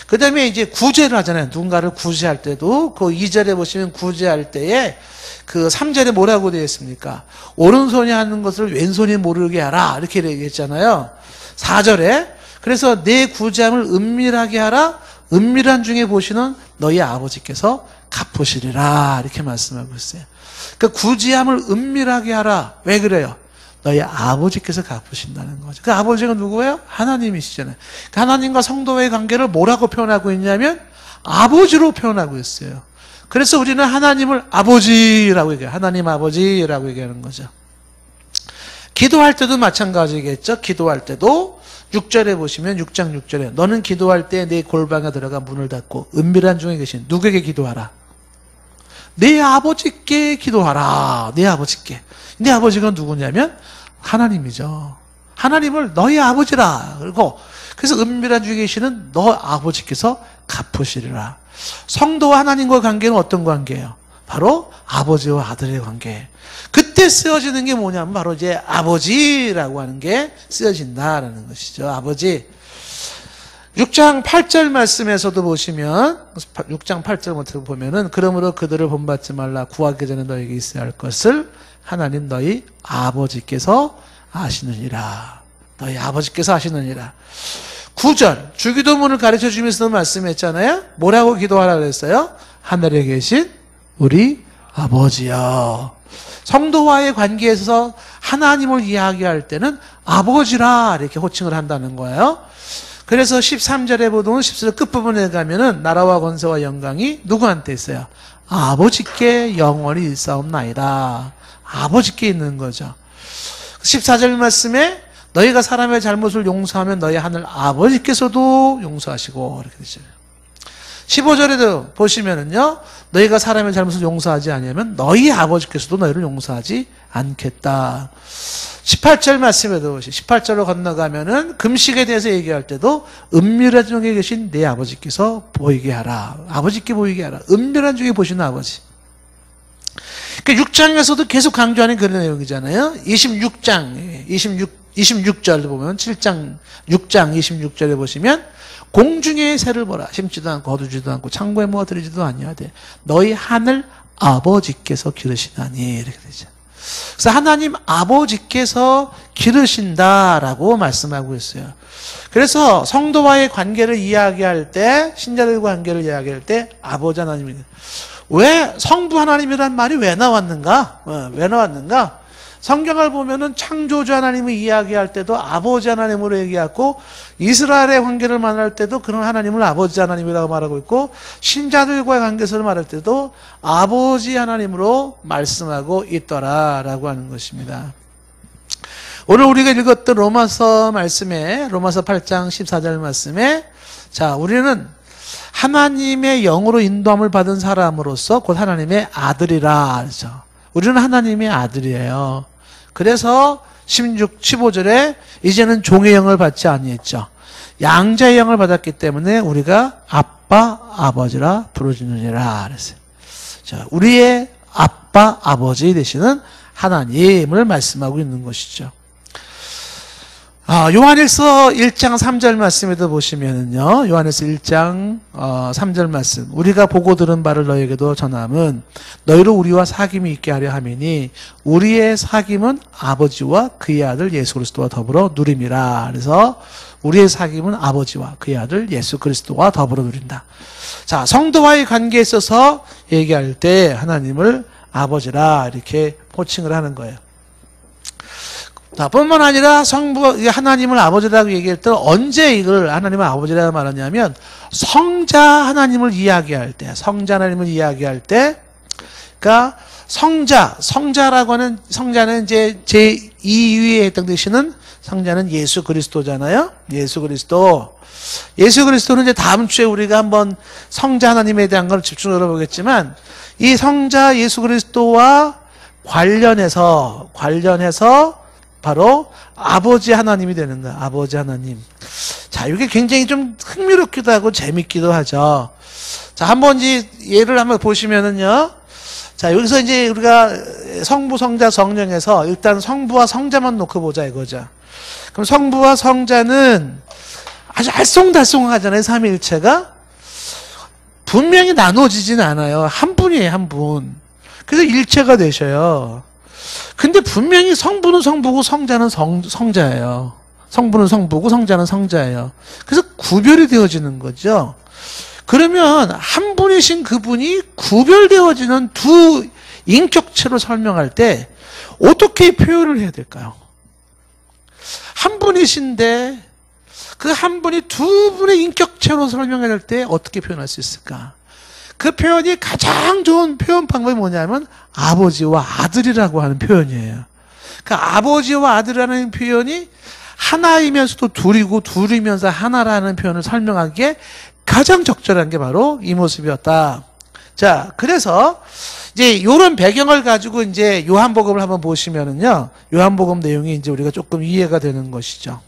Speaker 1: 그 다음에 이제 구제를 하잖아요. 누군가를 구제할 때도 그 2절에 보시면 구제할 때에 그 3절에 뭐라고 되어 있습니까? 오른손이 하는 것을 왼손이 모르게 하라. 이렇게 얘기했잖아요. 4절에 그래서 내 구제함을 은밀하게 하라. 은밀한 중에 보시는 너희 아버지께서 갚으시리라. 이렇게 말씀하고 있어요. 그 구제함을 은밀하게 하라. 왜 그래요? 너희 아버지께서 갚으신다는 거죠. 그 아버지가 누구예요? 하나님이시잖아요. 그 하나님과 성도의 관계를 뭐라고 표현하고 있냐면 아버지로 표현하고 있어요. 그래서 우리는 하나님을 아버지라고 얘기해요. 하나님 아버지라고 얘기하는 거죠. 기도할 때도 마찬가지겠죠. 기도할 때도 6절에 보시면 6장 6절에 너는 기도할 때 내 골방에 들어가 문을 닫고 은밀한 중에 계신 누구에게 기도하라? 내 아버지께 기도하라. 내 아버지께. 내 아버지가 누구냐면 하나님이죠. 하나님을 너희 아버지라. 그리고 그래서 은밀한 중에 계시는 너 아버지께서 갚으시리라. 성도와 하나님과 관계는 어떤 관계예요? 바로 아버지와 아들의 관계. 그때 쓰여지는 게 뭐냐면 바로 이제 아버지라고 하는 게 쓰여진다라는 것이죠. 아버지. 6장 8절 말씀에서도 보시면 6장 8절부터 보면은 그러므로 그들을 본받지 말라. 구하기 전에 너에게 있어야 할 것을 하나님 너희 아버지께서 아시느니라. 너희 아버지께서 아시느니라. 9절 주기도문을 가르쳐 주면서 말씀했잖아요. 뭐라고 기도하라 그랬어요? 하늘에 계신 우리 아버지여. 성도와의 관계에서 하나님을 이야기할 때는 아버지라 이렇게 호칭을 한다는 거예요. 그래서 13절에 보면 14절 끝부분에 가면은 나라와 권세와 영광이 누구한테 있어요? 아버지께 영원히 있사옵나이다. 아버지께 있는 거죠. 14절 말씀에 너희가 사람의 잘못을 용서하면 너희 하늘 아버지께서도 용서하시고 이렇게 되죠. 15절에도 보시면은요, 너희가 사람의 잘못을 용서하지 아니하면 너희 아버지께서도 너희를 용서하지 않겠다. 18절 말씀에도 18절로 건너가면은 금식에 대해서 얘기할 때도 은밀한 중에 계신 내 아버지께서 보이게 하라. 아버지께 보이게 하라. 은밀한 중에 보시는 아버지. 그러니까 6장에서도 계속 강조하는 그런 내용이잖아요. 26절도 보면 7장 6장 26절에 보시면 공중의 새를 보라. 심지도 않고 거두지도 않고 창고에 모아들이지도 아니하되 너희 하늘 아버지께서 기르시나니 이렇게 되죠. 그래서 하나님 아버지께서 기르신다라고 말씀하고 있어요. 그래서 성도와의 관계를 이야기할 때, 신자들과 관계를 이야기할 때 아버지 하나님입니다. 왜 성부 하나님이란 말이 왜 나왔는가? 왜 나왔는가? 성경을 보면은 창조주 하나님을 이야기할 때도 아버지 하나님으로 얘기하고, 이스라엘의 관계를 말할 때도 그런 하나님을 아버지 하나님이라고 말하고 있고, 신자들과의 관계에서 말할 때도 아버지 하나님으로 말씀하고 있더라라고 하는 것입니다. 오늘 우리가 읽었던 로마서 말씀에, 로마서 8장 14절 말씀에, 자, 우리는 하나님의 영으로 인도함을 받은 사람으로서 곧 하나님의 아들이라 그러죠. 우리는 하나님의 아들이에요. 그래서 15절에 이제는 종의 영을 받지 아니했죠. 양자의 영을 받았기 때문에 우리가 아빠, 아버지라 부르짖느니라 그랬어요. 자, 우리의 아빠, 아버지 되시는 하나님을 말씀하고 있는 것이죠. 요한일서 1장 3절 말씀에도 보시면은요, 요한일서 1장 3절 말씀, 우리가 보고 들은 바를 너희에게도 전함은 너희로 우리와 사귐이 있게 하려 함이니 우리의 사귐은 아버지와 그의 아들 예수 그리스도와 더불어 누림이라. 그래서 우리의 사귐은 아버지와 그의 아들 예수 그리스도와 더불어 누린다. 자, 성도와의 관계에 있어서 얘기할 때 하나님을 아버지라 이렇게 호칭을 하는 거예요. 자, 뿐만 아니라 하나님을 아버지라고 얘기할 때 언제 이걸 하나님을 아버지라고 말하냐면 성자 하나님을 이야기할 때, 성자 하나님을 이야기할 때, 그러니까 성자라고 하는 성자는 이제 제2위에 해당되시는 성자는 예수 그리스도잖아요. 예수 그리스도는 이제 다음 주에 우리가 한번 성자 하나님에 대한 걸 집중적으로 보겠지만, 이 성자 예수 그리스도와 관련해서 바로 아버지 하나님이 되는 거야. 아버지 하나님. 자, 이게 굉장히 좀 흥미롭기도 하고 재밌기도 하죠. 자, 한번 이제 예를 한번 보시면은요. 자, 여기서 이제 우리가 성부, 성자, 성령에서 일단 성부와 성자만 놓고 보자 이거죠. 그럼 성부와 성자는 아주 알쏭달쏭하잖아요. 삼위일체가. 분명히 나눠지진 않아요. 한 분이에요, 한 분. 그래서 일체가 되셔요. 근데 분명히 성부는 성부고 성자는 성자예요. 성부는 성부고 성자는 성자예요. 그래서 구별이 되어지는 거죠. 그러면 한 분이신 그분이 구별되어지는 두 인격체로 설명할 때 어떻게 표현을 해야 될까요? 한 분이신데 그 한 분이 두 분의 인격체로 설명할 때 어떻게 표현할 수 있을까? 그 표현이 가장 좋은 표현 방법이 뭐냐면 아버지와 아들이라고 하는 표현이에요. 그 아버지와 아들이라는 표현이 하나이면서도 둘이고 둘이면서 하나라는 표현을 설명하기에 가장 적절한 게 바로 이 모습이었다. 자, 그래서 이제 이런 배경을 가지고 이제 요한복음을 한번 보시면은요, 요한복음 내용이 이제 우리가 조금 이해가 되는 것이죠.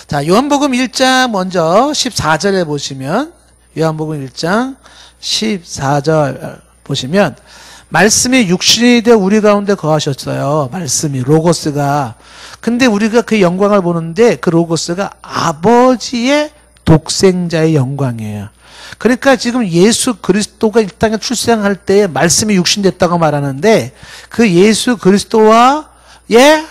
Speaker 1: 자, 요한복음 1장 먼저 14절에 보시면, 요한복음 1장 14절 보시면, 말씀이 육신이 되어 우리 가운데 거하셨어요. 말씀이, 로고스가. 근데 우리가 그 영광을 보는데 그 로고스가 아버지의 독생자의 영광이에요. 그러니까 지금 예수 그리스도가 이 땅에 출생할 때 말씀이 육신됐다고 말하는데, 그 예수 그리스도와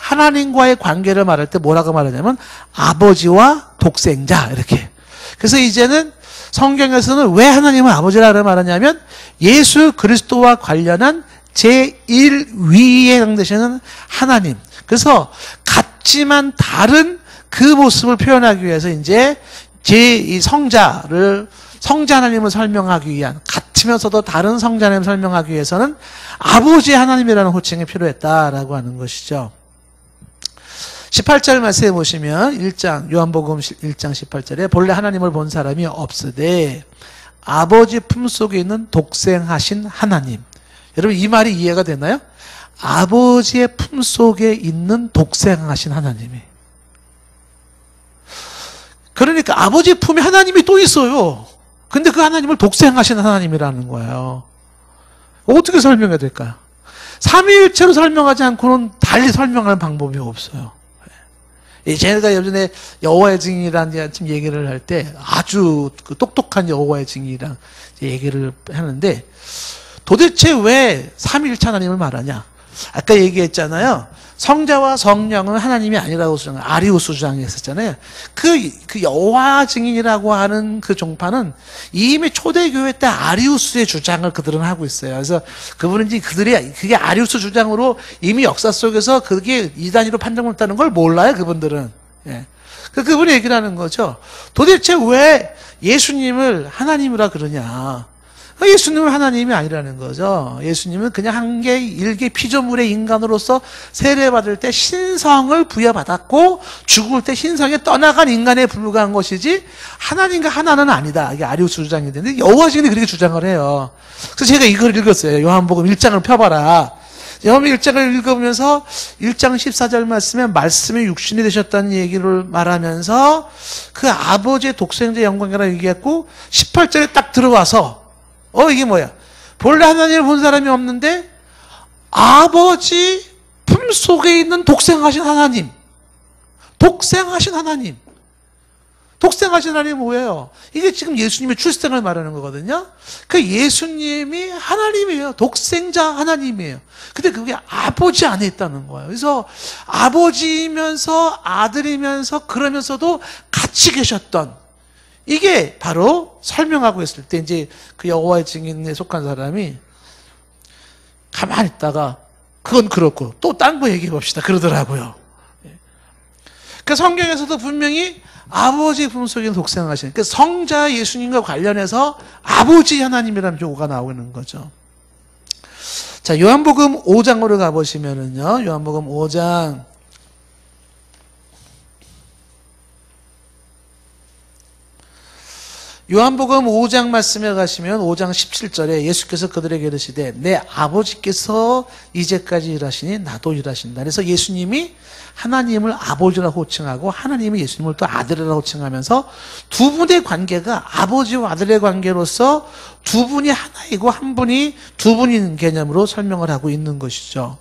Speaker 1: 하나님과의 관계를 말할 때 뭐라고 말하냐면 아버지와 독생자 이렇게. 그래서 이제는 성경에서는 왜 하나님을 아버지라고 말하냐면 예수 그리스도와 관련한 제1위에 해당되시는 하나님. 그래서 같지만 다른 그 모습을 표현하기 위해서 이제 이 성자 하나님을 설명하기 위한, 치면서도 다른 성자 하나님을 설명하기 위해서는 아버지 하나님이라는 호칭이 필요했다라고 하는 것이죠. 18절 말씀해 보시면 요한복음 1장 18절에 본래 하나님을 본 사람이 없으되 아버지 품속에 있는 독생하신 하나님. 여러분 이 말이 이해가 되나요? 아버지의 품속에 있는 독생하신 하나님이. 그러니까 아버지 품에 하나님이 또 있어요. 근데 그 하나님을 독생하신 하나님이라는 거예요. 어떻게 설명해야 될까요? 삼위일체로 설명하지 않고는 달리 설명하는 방법이 없어요. 제가 예전에 여호와의 증인이라는 좀 얘기를 할 때 아주 똑똑한 여호와의 증인이랑 얘기를 하는데 도대체 왜 삼위일체 하나님을 말하냐? 아까 얘기했잖아요. 성자와 성령은 하나님이 아니라고 아리우스 주장했었잖아요. 그 여호와 증인이라고 하는 그 종파는 이미 초대교회 때 아리우스의 주장을 그들은 하고 있어요. 그래서 그분은 이제 그게 아리우스 주장으로 이미 역사 속에서 그게 이단위로 판정됐다는 걸 몰라요, 그분들은. 예. 그분이 얘기를 하는 거죠. 도대체 왜 예수님을 하나님이라 그러냐? 예수님은 하나님이 아니라는 거죠. 예수님은 그냥 한개 일개 피조물의 인간으로서 세례받을 때 신성을 부여받았고 죽을 때 신성에 떠나간 인간에 불과한 것이지 하나님과 하나는 아니다. 이게 아리우스 주장이 되는데 여호와 증인이 그렇게 주장을 해요. 그래서 제가 이걸 읽었어요. 요한복음 1장을 펴봐라. 요한복음 1장을 읽으면서 1장 14절 말씀에 말씀이 육신이 되셨다는 얘기를 말하면서 그 아버지의 독생자 영광이라고 얘기했고 18절에 딱 들어와서 이게 뭐야? 본래 하나님을 본 사람이 없는데 아버지 품속에 있는 독생하신 하나님. 독생하신 하나님. 독생하신 하나님이 뭐예요? 이게 지금 예수님의 출생을 말하는 거거든요. 그 예수님이 하나님이에요. 독생자 하나님이에요. 근데 그게 아버지 안에 있다는 거예요. 그래서 아버지이면서 아들이면서 그러면서도 같이 계셨던 이게 바로 설명하고 있을 때 이제 그 여호와의 증인에 속한 사람이 가만히 있다가 그건 그렇고 또 딴 거 얘기해 봅시다 그러더라고요. 그 성경에서도 분명히 아버지 품속에 독생하신 그 성자 예수님과 관련해서 아버지 하나님이라는 조가 나오는 거죠. 자, 요한복음 5장으로 가보시면은요, 요한복음 5장 요한복음 5장 말씀에 가시면 5장 17절에 예수께서 그들에게 이르시되 내 아버지께서 이제까지 일하시니 나도 일하신다. 그래서 예수님이 하나님을 아버지라고 호칭하고 하나님이 예수님을 또 아들이라고 호칭하면서 두 분의 관계가 아버지와 아들의 관계로서 두 분이 하나이고 한 분이 두 분인 개념으로 설명을 하고 있는 것이죠.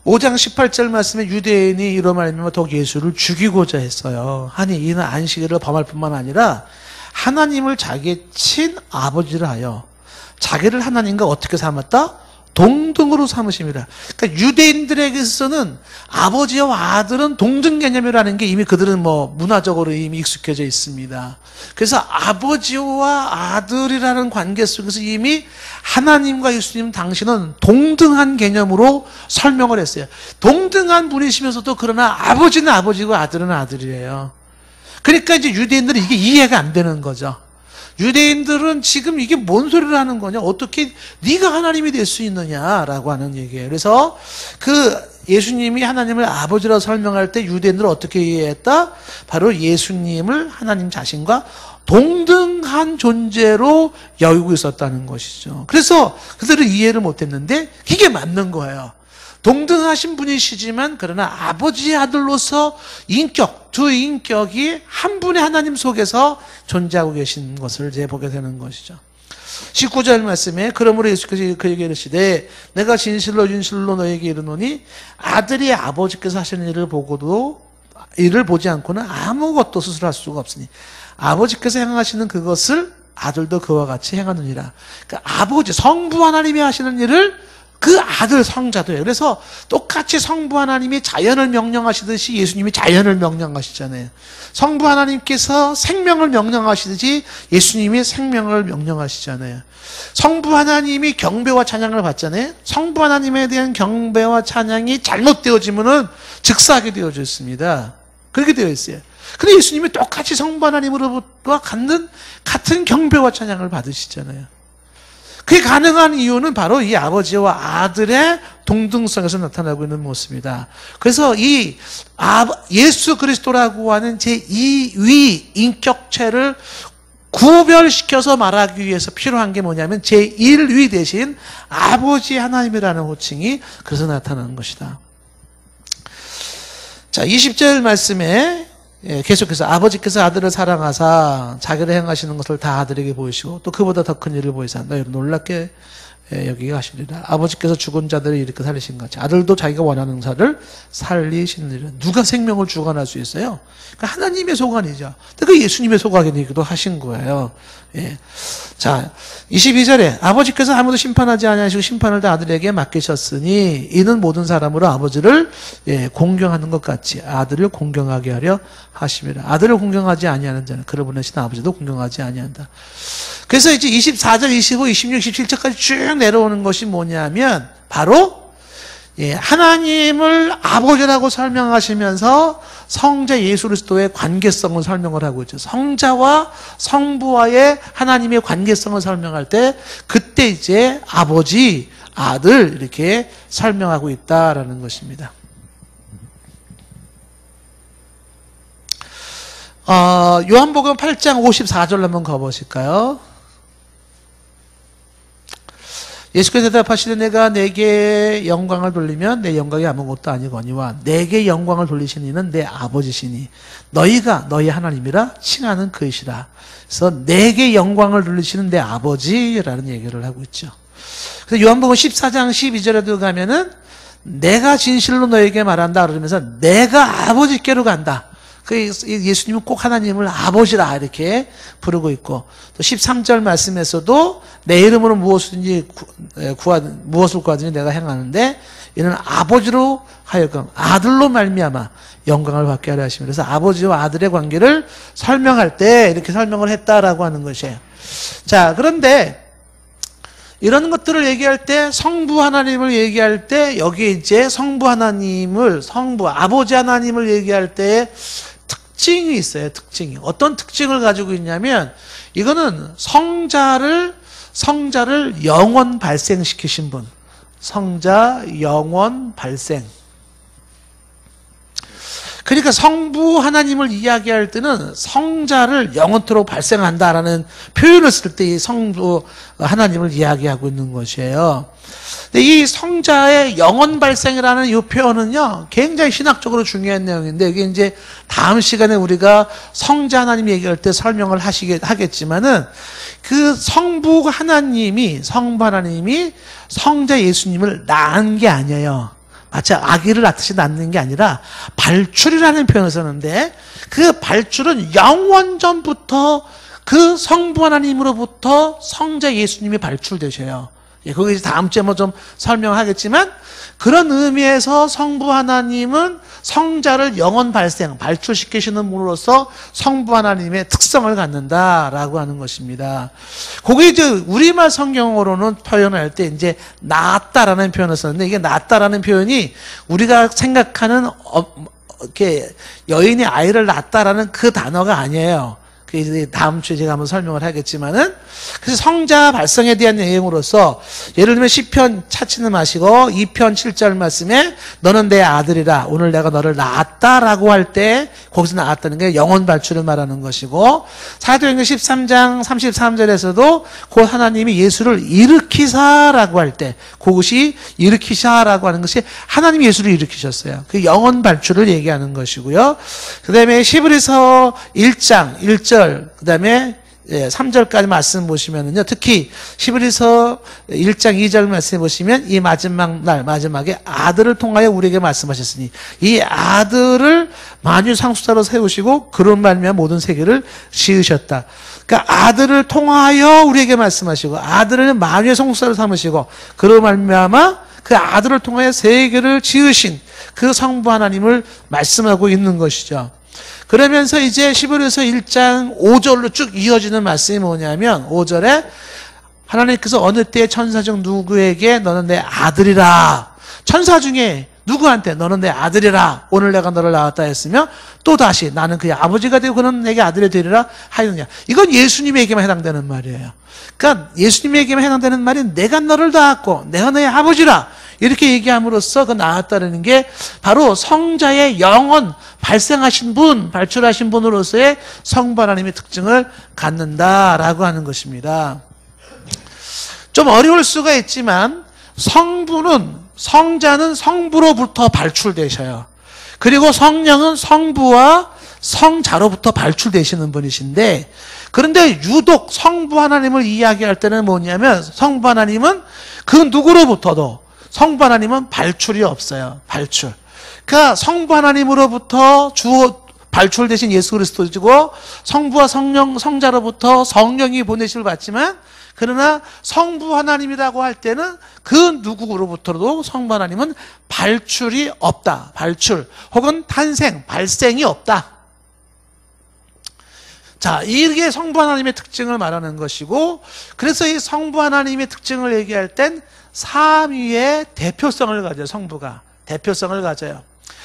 Speaker 1: 5장 18절 말씀에 유대인이 이로 말하면 더욱 예수를 죽이고자 했어요. 아니 이는 안식일을 범할 뿐만 아니라 하나님을 자기의 친아버지를 하여 자기를 하나님과 어떻게 삼았다? 동등으로 삼으심이라. 그러니까 유대인들에게서는 아버지와 아들은 동등 개념이라는 게 이미 그들은 문화적으로 이미 익숙해져 있습니다. 그래서 아버지와 아들이라는 관계 속에서 이미 하나님과 예수님 당신은 동등한 개념으로 설명을 했어요. 동등한 분이시면서도 그러나 아버지는 아버지고 아들은 아들이에요. 그러니까 이제 유대인들은 이게 이해가 안 되는 거죠. 유대인들은 지금 이게 뭔 소리를 하는 거냐? 어떻게 네가 하나님이 될 수 있느냐라고 하는 얘기예요. 그래서 그 예수님이 하나님을 아버지라고 설명할 때 유대인들은 어떻게 이해했다? 바로 예수님을 하나님 자신과 동등한 존재로 여기고 있었다는 것이죠. 그래서 그들은 이해를 못했는데 이게 맞는 거예요. 동등하신 분이시지만 그러나 아버지의 아들로서 인격, 두 인격이 한 분의 하나님 속에서 존재하고 계신 것을 이제 보게 되는 것이죠. 19절 말씀에 그러므로 예수께서 그에게 이르시되 내가 진실로 진실로 너에게 이르노니 아들이 아버지께서 하시는 일을 보지 않고는 아무것도 스스로 할 수가 없으니 아버지께서 행하시는 그것을 아들도 그와 같이 행하느니라. 그러니까 아버지 성부 하나님이 하시는 일을 그 아들 성자도 해요. 그래서 똑같이 성부 하나님이 자연을 명령하시듯이 예수님이 자연을 명령하시잖아요. 성부 하나님께서 생명을 명령하시듯이 예수님이 생명을 명령하시잖아요. 성부 하나님이 경배와 찬양을 받잖아요. 성부 하나님에 대한 경배와 찬양이 잘못되어지면은 즉사하게 되어져 있습니다. 그렇게 되어 있어요. 근데 예수님이 똑같이 성부 하나님으로부터 같은 경배와 찬양을 받으시잖아요. 그게 가능한 이유는 바로 이 아버지와 아들의 동등성에서 나타나고 있는 모습이다. 그래서 이 예수 그리스도라고 하는 제2위 인격체를 구별시켜서 말하기 위해서 필요한 게 뭐냐면 제1위 대신 아버지 하나님이라는 호칭이 그래서 나타나는 것이다. 자, 20절 말씀에 계속해서 아버지께서 아들을 사랑하사 자기를 행하시는 것을 다 아들에게 보이시고 또 그보다 더 큰 일을 보이사 너희를 놀랍게 여기게 하시리라. 아버지께서 죽은 자들을 일으켜 살리신 같이 아들도 자기가 원하는 자를 살리시느니라. 누가 생명을 주관할 수 있어요? 그러니까 하나님의 소관이죠. 그 예수님의 소관이기도 하신 거예요. 예. 자, 22절에 아버지께서 아무도 심판하지 아니하시고 심판을 다 아들에게 맡기셨으니 이는 모든 사람으로 아버지를 공경하는 것 같이 아들을 공경하게 하려 하심이라. 아들을 공경하지 아니하는 자는 그를 보내신 아버지도 공경하지 아니한다. 그래서 이제 24절, 25, 26, 27절까지 쭉 내려오는 것이 뭐냐면 바로 하나님을 아버지라고 설명하시면서 성자 예수 그리스도의 관계성을 설명을 하고 있죠. 성자와 성부와의 하나님의 관계성을 설명할 때 그때 이제 아버지, 아들 이렇게 설명하고 있다라는 것입니다. 요한복음 8장 54절 한번 가보실까요? 예수께서 대답하시되 내가 내게 영광을 돌리면 내 영광이 아무것도 아니거니와 내게 영광을 돌리신 이는 내 아버지시니 너희가 너희 하나님이라 칭하는 그이시라. 그래서 내게 영광을 돌리시는 내 아버지라는 얘기를 하고 있죠. 그래서 요한복음 14장 12절에도 가면은 내가 진실로 너에게 말한다 그러면서 내가 아버지께로 간다. 예수님은 꼭 하나님을 아버지라 이렇게 부르고 있고 또 13절 말씀에서도 내 이름으로 무엇을 구하든지 내가 행하는데 이는 아버지로 하여금 아들로 말미암아 영광을 받게 하려 하시며 그래서 아버지와 아들의 관계를 설명할 때 이렇게 설명을 했다라고 하는 것이에요. 자, 그런데 이런 것들을 얘기할 때 성부 하나님을 얘기할 때 여기에 이제 성부 아버지 하나님을 얘기할 때 특징이 있어요. 특징이. 어떤 특징을 가지고 있냐면 이거는 성자를 영원 발생시키신 분. 성자 영원 발생. 그러니까 성부 하나님을 이야기할 때는 성자를 영원토록 발생한다라는 표현을 쓸 때 이 성부 하나님을 이야기하고 있는 것이에요. 근데 이 성자의 영원 발생이라는 이 표현은요, 굉장히 신학적으로 중요한 내용인데, 이게 이제 다음 시간에 우리가 성자 하나님 얘기할 때 설명을 하겠지만은, 그 성부 하나님이 성자 예수님을 낳은 게 아니에요. 마치 아기를 낳듯이 낳는 게 아니라 발출이라는 표현을 쓰는데 그 발출은 영원 전부터 그 성부 하나님으로부터 성자 예수님이 발출되셔요. 거기 다음 주에 좀 설명하겠지만 그런 의미에서 성부 하나님은 성자를 영원 발출시키시는 분으로서 성부 하나님의 특성을 갖는다라고 하는 것입니다. 거기 이제 우리말 성경으로는 표현할 때 이제 낳았다라는 표현을 썼는데 이게 낳았다라는 표현이 우리가 생각하는 이렇게 여인이 아이를 낳았다라는 그 단어가 아니에요. 그 다음 주에 제가 한번 설명을 하겠지만은 그래서 성자 발성에 대한 내용으로서 예를 들면 시편 찾지는 마시고 2편 7절 말씀에 너는 내 아들이라 오늘 내가 너를 낳았다라고 할 때 거기서 낳았다는 게 영원 발출을 말하는 것이고 사도행전 13장 33절에서도 곧 하나님이 예수를 일으키사라고 할 때 그것이 일으키사라고 하는 것이 하나님이 예수를 일으키셨어요. 그 영원 발출을 얘기하는 것이고요. 그 다음에 히브리서 1장 1절 그 다음에 3절까지 말씀 보시면은요, 특히 히브리서 1장 2절 말씀 보시면 이 마지막 날 마지막에 아들을 통하여 우리에게 말씀하셨으니 이 아들을 만유 상속자로 세우시고 그런 말미암아 모든 세계를 지으셨다. 그러니까 아들을 통하여 우리에게 말씀하시고 아들을 만유의 상속자로 삼으시고 그런 말미암아 그 아들을 통하여 세계를 지으신 그 성부 하나님을 말씀하고 있는 것이죠. 그러면서 이제 히브리서 1장 5절로 쭉 이어지는 말씀이 뭐냐면 5절에 하나님께서 어느 때에 천사 중 누구에게 너는 내 아들이라 천사 중에 누구한테? 너는 내 아들이라. 오늘 내가 너를 낳았다 했으며 또다시 나는 그의 아버지가 되고 그는 내게 아들이 되리라 하였느냐. 이건 예수님에게만 해당되는 말이에요. 그러니까 예수님에게만 해당되는 말이 내가 너를 낳았고 내가 너의 아버지라. 이렇게 얘기함으로써 그 낳았다는 게 바로 성자의 영원 발생하신 분, 발출하신 분으로서의 성부 하나님의 특징을 갖는다라고 하는 것입니다. 좀 어려울 수가 있지만 성자는 성부로부터 발출되셔요. 그리고 성령은 성부와 성자로부터 발출되시는 분이신데, 그런데 유독 성부 하나님을 이야기할 때는 뭐냐면 성부 하나님은 그 누구로부터도 성부 하나님은 발출이 없어요. 발출. 그러니까 성부 하나님으로부터 발출되신 예수 그리스도이고 성부와 성자로부터 성령이 보내심을 받지만, 그러나 성부 하나님이라고 할 때는 그 누구로부터도 성부 하나님은 발출이 없다. 발출 혹은 탄생, 발생이 없다. 자, 이게 성부 하나님의 특징을 말하는 것이고, 그래서 이 성부 하나님의 특징을 얘기할 땐 삼위의 대표성을 가져요. 성부가 대표성을 가져요.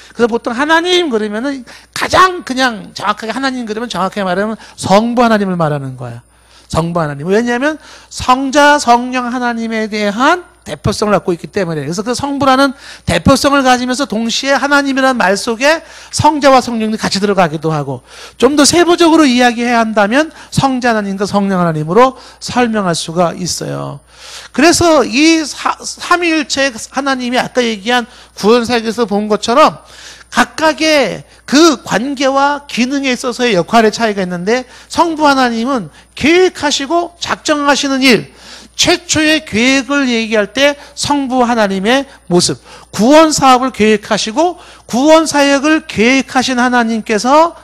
Speaker 1: 그래서 보통 하나님 그러면은 가장 그냥 정확하게 하나님 그러면 정확하게 말하면 성부 하나님을 말하는 거예요. 성부 하나님. 왜냐하면 성자, 성령 하나님에 대한 대표성을 갖고 있기 때문에. 그래서 그 성부라는 대표성을 가지면서 동시에 하나님이라는 말 속에 성자와 성령이 같이 들어가기도 하고, 좀 더 세부적으로 이야기해야 한다면 성자 하나님과 성령 하나님으로 설명할 수가 있어요. 그래서 이 삼위일체 하나님이 아까 얘기한 구원사역에서 본 것처럼 각각의 그 관계와 기능에 있어서의 역할의 차이가 있는데, 성부 하나님은 계획하시고 작정하시는 일, 최초의 계획을 얘기할 때 성부 하나님의 모습, 구원 사업을 계획하시고 구원 사역을 계획하신 하나님께서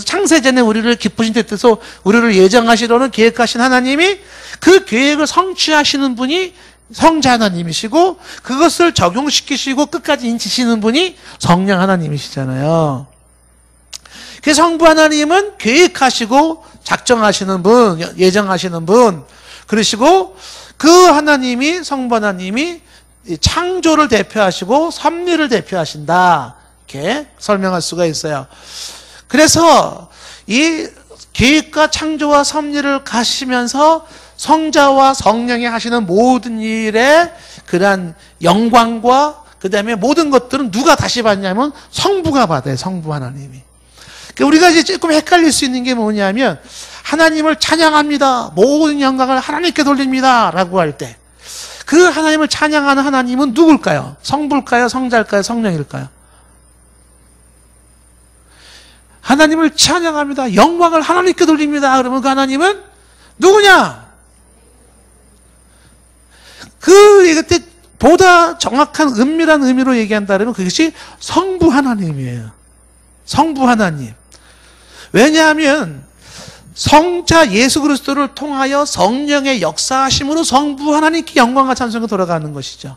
Speaker 1: 창세전에 우리를 기쁘신 뜻에서 우리를 예정하시려는 계획하신 하나님이 그 계획을 성취하시는 분이 성자 하나님이시고, 그것을 적용시키시고 끝까지 인치시는 분이 성령 하나님이시잖아요. 그래서 성부 하나님은 계획하시고 작정하시는 분, 예정하시는 분, 그러시고 그 하나님이, 성부 하나님이 창조를 대표하시고 섭리를 대표하신다, 이렇게 설명할 수가 있어요. 그래서 이 계획과 창조와 섭리를 가시면서 성자와 성령이 하시는 모든 일에 그러한 영광과 그 다음에 모든 것들은 누가 다시 받냐면 성부가 받아요. 성부 하나님이. 그러니까 우리가 이제 조금 헷갈릴 수 있는 게 뭐냐면, 하나님을 찬양합니다, 모든 영광을 하나님께 돌립니다 라고 할 때 그 하나님을 찬양하는 하나님은 누굴까요? 성부일까요? 성자일까요? 성령일까요? 하나님을 찬양합니다, 영광을 하나님께 돌립니다 그러면 그 하나님은 누구냐? 그때 보다 정확한 은밀한 의미로 얘기한다면 그것이 성부 하나님이에요. 성부 하나님. 왜냐하면 성자 예수 그리스도를 통하여 성령의 역사하심으로 성부 하나님께 영광과 찬송이 돌아가는 것이죠.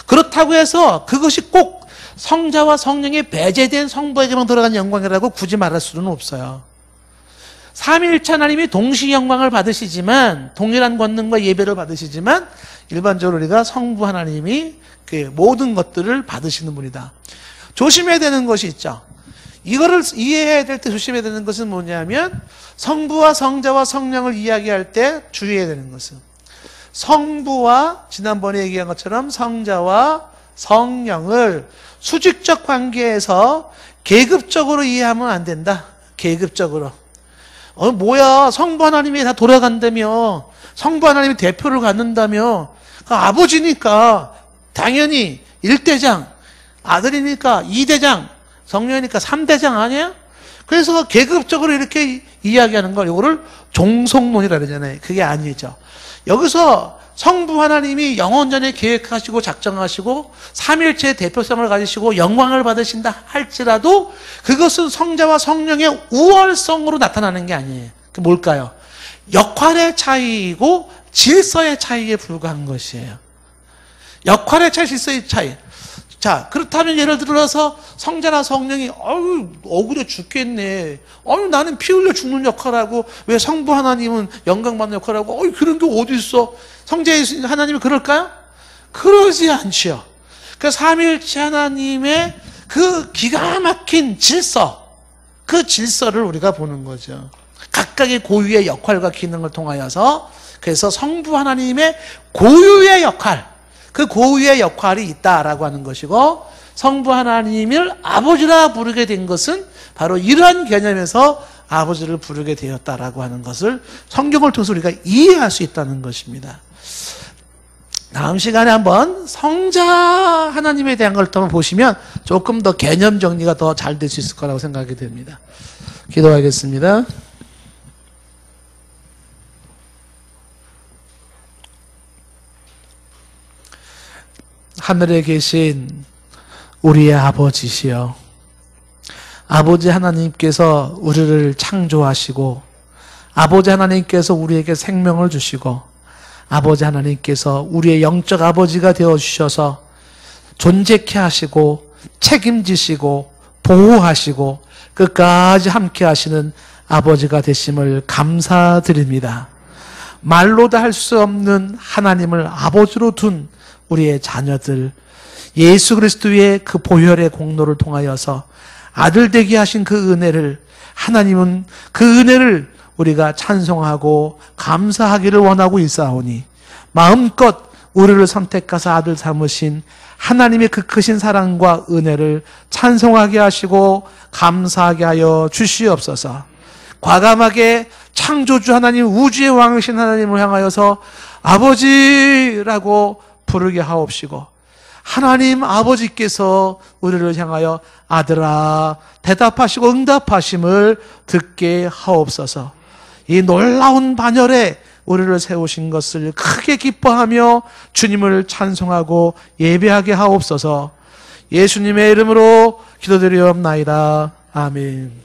Speaker 1: 그렇다고 해서 그것이 꼭 성자와 성령의 배제된 성부에게만 돌아가는 영광이라고 굳이 말할 수는 없어요. 삼위일체 하나님이 동시 영광을 받으시지만, 동일한 권능과 예배를 받으시지만, 일반적으로 우리가 성부 하나님이 그 모든 것들을 받으시는 분이다. 조심해야 되는 것이 있죠. 이거를 이해해야 될 때 조심해야 되는 것은 뭐냐면, 성부와 성자와 성령을 이야기할 때 주의해야 되는 것은, 성부와 지난번에 얘기한 것처럼 성자와 성령을 수직적 관계에서 계급적으로 이해하면 안 된다. 계급적으로. 뭐야, 성부 하나님이 다 돌아간다며, 성부 하나님이 대표를 갖는다며, 아버지니까 당연히 1대장, 아들이니까 2대장, 성령이니까 3대장 아니야? 그래서 계급적으로 이렇게 이야기하는 걸, 이거를 종속론이라 그러잖아요. 그게 아니죠. 여기서 성부 하나님이 영원전에 계획하시고 작정하시고 삼일체의 대표성을 가지시고 영광을 받으신다 할지라도 그것은 성자와 성령의 우월성으로 나타나는 게 아니에요. 그 뭘까요? 역할의 차이이고 질서의 차이에 불과한 것이에요. 역할의 차이, 질서의 차이. 자, 그렇다면 예를 들어서 성자나 성령이 억울해 죽겠네, 나는 피 흘려 죽는 역할하고 왜 성부 하나님은 영광받는 역할하고 그런 게 어디 있어? 성자 하나님이 그럴까요? 그러지 않지요. 그 삼위일체 하나님의 그 기가 막힌 질서, 그 질서를 우리가 보는 거죠. 각각의 고유의 역할과 기능을 통하여서, 그래서 성부 하나님의 고유의 역할, 그 고유의 역할이 있다라고 하는 것이고, 성부 하나님을 아버지라 부르게 된 것은 바로 이러한 개념에서 아버지를 부르게 되었다라고 하는 것을 성경을 통해서 우리가 이해할 수 있다는 것입니다. 다음 시간에 한번 성자 하나님에 대한 걸 더 보시면 조금 더 개념 정리가 더 잘 될 수 있을 거라고 생각이 됩니다. 기도하겠습니다. 하늘에 계신 우리의 아버지시여, 아버지 하나님께서 우리를 창조하시고 아버지 하나님께서 우리에게 생명을 주시고 아버지 하나님께서 우리의 영적 아버지가 되어주셔서 존재케 하시고 책임지시고 보호하시고 끝까지 함께 하시는 아버지가 되심을 감사드립니다. 말로도 할 수 없는 하나님을 아버지로 둔 우리의 자녀들, 예수 그리스도의 그 보혈의 공로를 통하여서 아들 되게 하신 그 은혜를, 하나님은 그 은혜를 우리가 찬송하고 감사하기를 원하고 있사오니 마음껏 우리를 선택하사 아들 삼으신 하나님의 그 크신 사랑과 은혜를 찬송하게 하시고 감사하게 하여 주시옵소서. 과감하게 창조주 하나님, 우주의 왕이신 하나님을 향하여서 아버지라고 부르게 하옵시고, 하나님 아버지께서 우리를 향하여 아들아 대답하시고 응답하심을 듣게 하옵소서. 이 놀라운 반열에 우리를 세우신 것을 크게 기뻐하며 주님을 찬송하고 예배하게 하옵소서. 예수님의 이름으로 기도드리옵나이다. 아멘.